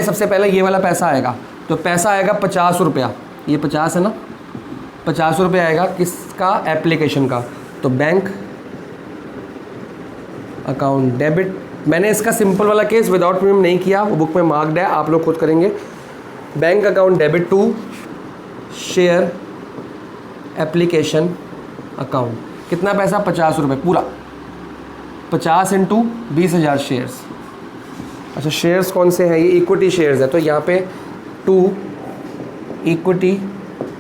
सबसे पहले ये वाला पैसा आएगा, तो पैसा आएगा 50 रुपया, ये 50 है ना, 50 रुपये आएगा किसका, एप्लीकेशन का, तो बैंक अकाउंट डेबिट। मैंने इसका सिंपल वाला केस विदाउट प्रीमियम नहीं किया, वो बुक में मार्क्ड है, आप लोग खुद करेंगे। Bank account debit to share application account, कितना पैसा, 50 रुपये पूरा, 50 × 20,000 शेयर्स। अच्छा शेयर्स कौन से हैं, ये इक्विटी शेयर्स है, तो यहाँ पे to equity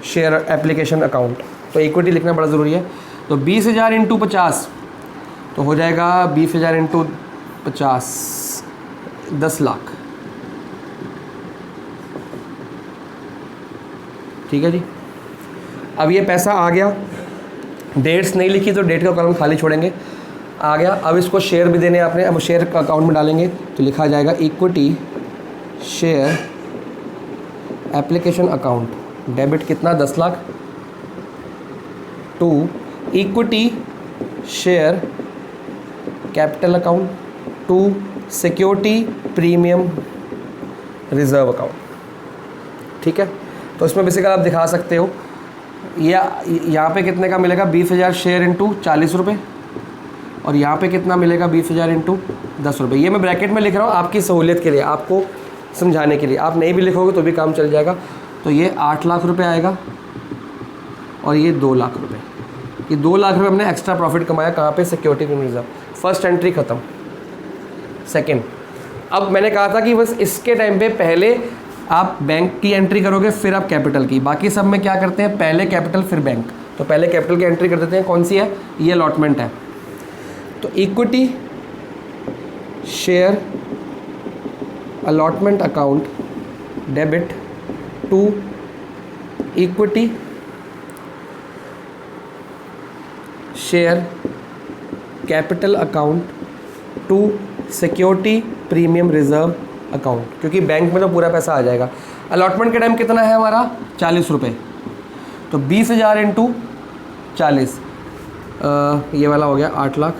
share application account, तो इक्विटी लिखना बड़ा ज़रूरी है। तो 20,000 × 50 तो हो जाएगा 20,000 × 50 10 लाख, ठीक है जी। अब ये पैसा आ गया, डेट्स नहीं लिखी तो डेट का कॉलम खाली छोड़ेंगे, आ गया। अब इसको शेयर भी देने आपने, अब शेयर का अकाउंट में डालेंगे, तो लिखा जाएगा equity share application account, debit कितना 10 lakh, to equity share capital account, to security premium reserve account, ठीक है। तो इसमें बेसिकली आप दिखा सकते हो, यहाँ पे कितने का मिलेगा, 20,000 शेयर × 40 रुपये, और यहाँ पे कितना मिलेगा, 20,000 × 10 रुपये। ये मैं ब्रैकेट में लिख रहा हूँ आपकी सहूलियत के लिए, आपको समझाने के लिए, आप नहीं भी लिखोगे तो भी काम चल जाएगा। तो ये 8 लाख रुपए आएगा और ये 2 लाख रुपए, ये 2 लाख रुपए हमने एक्स्ट्रा प्रॉफिट कमाया, कहाँ पे, security premium reserve. First entry ख़त्म। सेकंड, अब मैंने कहा था कि बस इसके टाइम पे पहले आप बैंक की एंट्री करोगे, फिर आप कैपिटल की, बाकी सब में क्या करते हैं, पहले कैपिटल फिर बैंक। तो पहले कैपिटल की एंट्री कर देते हैं, कौन सी है, ये अलॉटमेंट है। तो equity share allotment account debit to equity share capital account to security premium reserve account, क्योंकि बैंक में तो पूरा पैसा आ जाएगा। अलॉटमेंट का टाइम कितना है हमारा 40 रुपये, तो 20,000 इंटू 40, ये वाला हो गया 8 लाख,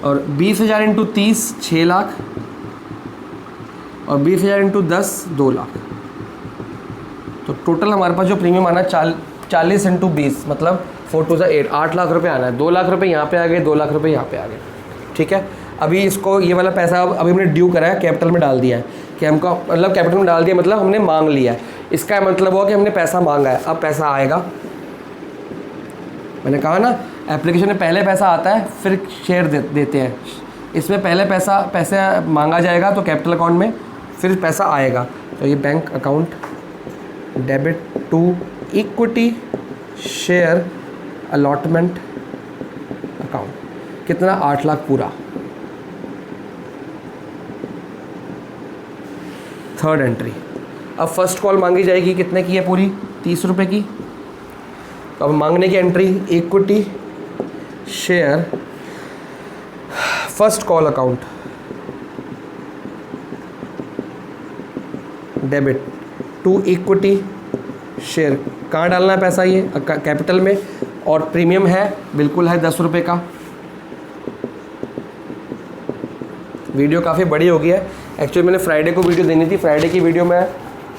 और 20,000 इंटू 30 6 लाख, और 20,000 इंटू 10 2 लाख। तो टोटल हमारे पास जो प्रीमियम आना है 40 इंटू 20 मतलब 4 2 8, 8 लाख रुपए आना है। 2 लाख रुपए यहाँ पे आ गए, 2 लाख रुपए यहाँ पे आ गए। ठीक है, अभी इसको ये वाला पैसा अभी हमने ड्यू करा है, कैपिटल में डाल दिया है कि हमको, मतलब कैपिटल में डाल दिया मतलब हमने मांग लिया है। इसका मतलब हुआ कि हमने पैसा मांगा है, अब पैसा आएगा। मैंने कहा ना एप्लीकेशन में पहले पैसा आता है फिर शेयर देते हैं, इसमें पहले पैसा मांगा जाएगा तो कैपिटल अकाउंट में, फिर पैसा आएगा। तो ये bank account debit to equity share allotment account, कितना 8 लाख पूरा। थर्ड एंट्री, अब फर्स्ट कॉल मांगी जाएगी, कितने की है पूरी 30 रुपये की। तो अब मांगने की entry equity share first call account debit to equity share, कहाँ डालना है पैसा, ये कैपिटल में, और प्रीमियम है बिल्कुल है 10 रुपये का। वीडियो काफ़ी बड़ी हो गई है, एक्चुअली मैंने फ्राइडे को वीडियो देनी थी, फ्राइडे की वीडियो मैं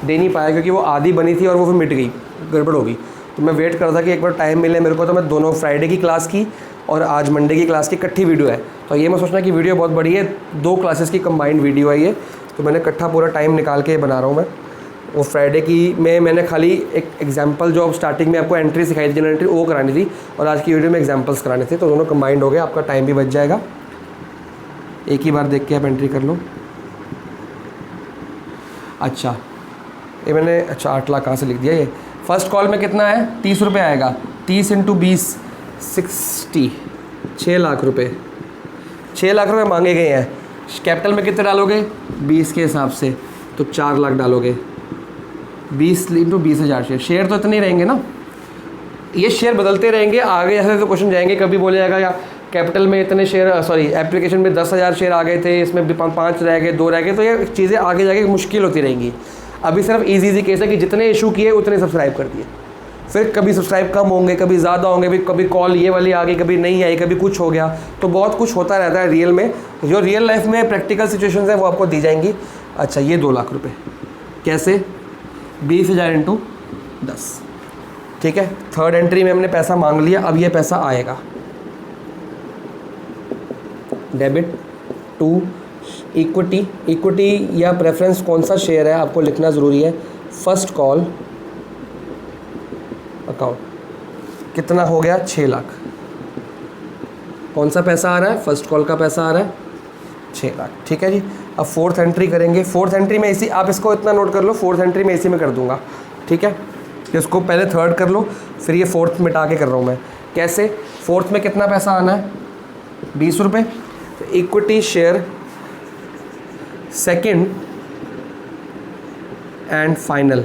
दे नहीं पाया क्योंकि वो आधी बनी थी और वो फिर मिट गई, गड़बड़ हो गई। तो मैं वेट कर रहा था कि एक बार टाइम मिले मेरे को, तो मैं दोनों फ्राइडे की क्लास की और आज मंडे की क्लास की इकट्ठी वीडियो है। तो ये मैं सोचना कि वीडियो बहुत बड़ी है, 2 क्लासेस की कंबाइंड वीडियो है ये, तो मैंने इकट्ठा पूरा टाइम निकाल के बना रहा हूँ मैं। वो फ्राइडे की में मैंने खाली एक एग्जांपल जो स्टार्टिंग में आपको एंट्री सिखाई थी, जनरल एंट्री, वो करानी थी, और आज की वीडियो में एग्जांपल्स कराने थे, तो दोनों कंबाइंड हो गए, आपका टाइम भी बच जाएगा। एक ही बार देख के आप एंट्री कर लो। अच्छा ये मैंने, अच्छा 8 लाख कहाँ से लिख दिया, ये फर्स्ट कॉल में कितना है 30 रुपये आएगा, 30 इंटू 20 60, 6 लाख रुपये, 6 लाख रुपये मांगे गए हैं। कैपिटल में कितने डालोगे 20 के हिसाब से, तो 4 लाख डालोगे, 20 इंटू 20,000 शेयर तो इतने ही रहेंगे ना, ये शेयर बदलते रहेंगे आगे, ऐसे तो क्वेश्चन जाएंगे, कभी बोले जाएगा या कैपिटल में इतने शेयर, सॉरी एप्लीकेशन में 10,000 शेयर आ गए थे, इसमें 5 रह गए, 2 रह गए, तो ये चीज़ें आगे जाके मुश्किल होती रहेंगी। अभी सिर्फ इजी केस है कि जितने इशू किए उतने सब्सक्राइब कर दिए, फिर कभी सब्सक्राइब कम होंगे, कभी ज़्यादा होंगे, कभी कॉल ये वाली आ गई, कभी नहीं आई, कभी कुछ हो गया, तो बहुत कुछ होता रहता है रियल में। जो रियल लाइफ में प्रैक्टिकल सिचुएशंस हैं वो आपको दी जाएंगी। अच्छा ये 2 लाख रुपये कैसे, 20,000 इंटू 10, ठीक है। थर्ड एंट्री में हमने पैसा मांग लिया, अब ये पैसा आएगा। डेबिट टू इक्विटी, इक्विटी या प्रेफरेंस कौन सा शेयर है आपको लिखना ज़रूरी है, फर्स्ट कॉल अकाउंट, कितना हो गया 6 लाख। कौन सा पैसा आ रहा है, फर्स्ट कॉल का पैसा आ रहा है 6 लाख, ठीक है जी। अब फोर्थ एंट्री करेंगे, फोर्थ एंट्री में इसी, आप इसको इतना नोट कर लो, फोर्थ एंट्री में इसी में कर दूंगा, ठीक है। इसको पहले थर्ड कर लो, फिर ये फोर्थ मिटा के कर रहा हूँ मैं। कैसे, फोर्थ में कितना पैसा आना है 20 रुपये, तो equity share second and final,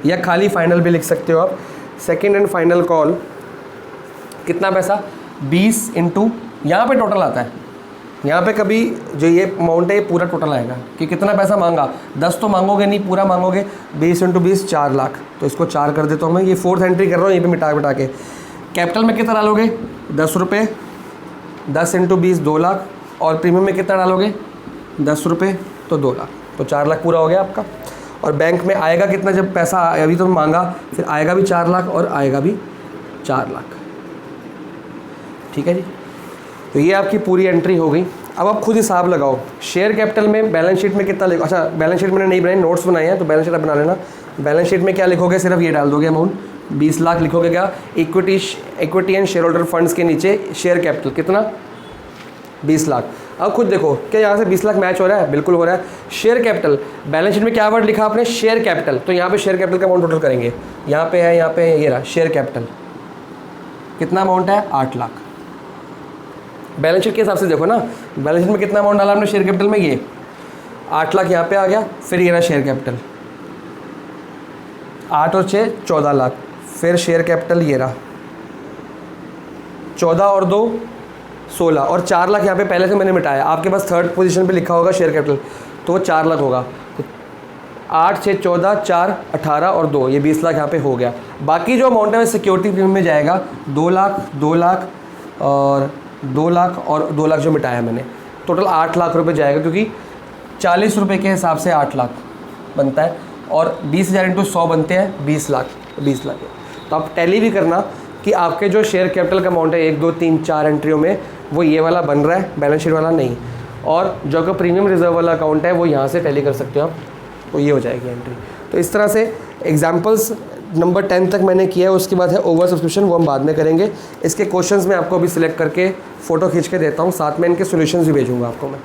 या खाली फाइनल भी लिख सकते हो आप, सेकंड एंड फाइनल कॉल, कितना पैसा 20 इंटू, यहाँ पे टोटल आता है, यहाँ पे कभी जो ये अमाउंट है ये पूरा टोटल आएगा कि कितना पैसा मांगा, 10 तो मांगोगे नहीं, पूरा मांगोगे, 20 इंटू 20 4 लाख, तो इसको 4 कर देता हूँ मैं। ये फोर्थ एंट्री कर रहा हूँ, ये पे मिटा के। कैपिटल में कितना डालोगे 10 रुपये, 10 इंटू 20 2 लाख, और प्रीमियम में कितना डालोगे 10 रुपये, तो 2 लाख, तो 4 लाख पूरा हो गया आपका। और बैंक में आएगा कितना, जब पैसा अभी तो मांगा, फिर आएगा भी 4 लाख और आएगा भी 4 लाख, ठीक है जी। तो ये आपकी पूरी एंट्री हो गई। अब आप खुद हिसाब लगाओ, शेयर कैपिटल में बैलेंस शीट में कितना लिखो, अच्छा बैलेंस शीट मैंने नहीं बनाई, नोट्स बनाए हैं, तो बैलेंस शीट आप बना लेना। बैलेंस शीट में क्या लिखोगे, सिर्फ ये डाल दोगे अमाउंट 20 लाख लिखोगे, क्या equity and share holder funds के नीचे शेयर कैपिटल कितना 20 लाख। अब खुद देखो क्या यहाँ से 20 लाख मैच हो रहा है, बिल्कुल हो रहा है। शेयर कैपिटल, बैलेंस शीट में क्या वर्ड लिखा आपने, शेयर कैपिटल, तो यहाँ पे शेयर कैपिटल का अमाउंट टोटल करेंगे, यहाँ पे है, यहाँ पे ये रहा शेयर कैपिटल, कितना अमाउंट है 8 लाख। बैलेंस शीट के हिसाब से देखो ना, बैलेंस शीट में कितना अमाउंट डाला आपने शेयर कैपिटल में, ये 8 लाख यहाँ पे आ गया, फिर ये रहा शेयर कैपिटल 8 और 6 14 लाख, फिर शेयर कैपिटल ये रहा 14 और 2 16 और 4 लाख यहाँ पे पहले से मैंने मिटाया, आपके पास थर्ड पोजीशन पे लिखा होगा शेयर कैपिटल, तो वो 4 लाख होगा। तो 8 6 14 4 18 और 2, ये 20 लाख यहाँ पे हो गया। बाकी जो अमाउंट है वो सिक्योरिटी प्रीमियम में जाएगा, 2 लाख 2 लाख और 2 लाख और 2 लाख जो मिटाया मैंने, टोटल 8 लाख रुपये जाएगा, क्योंकि 40 रुपये के हिसाब से 8 लाख बनता है और 20,000 इंटू 100 बनते हैं 20 लाख, 20 लाख। तो आप टैली भी करना कि आपके जो शेयर कैपिटल का अमाउंट है 1 2 3 4 एंट्रियों में वो ये वाला बन रहा है, बैलेंस शीट वाला नहीं। और जो आपका प्रीमियम रिजर्व वाला अकाउंट है वो यहाँ से टैली कर सकते हो आप, तो ये हो जाएगी एंट्री। तो इस तरह से एग्जाम्पल्स नंबर 10 तक मैंने किया है। उसके बाद है ओवर सब्सक्रिप्शन, वो हम बाद में करेंगे। इसके क्वेश्चंस मैं आपको अभी सिलेक्ट करके फ़ोटो खींच के देता हूँ, साथ में इनके सॉल्यूशंस भी भेजूँगा आपको मैं।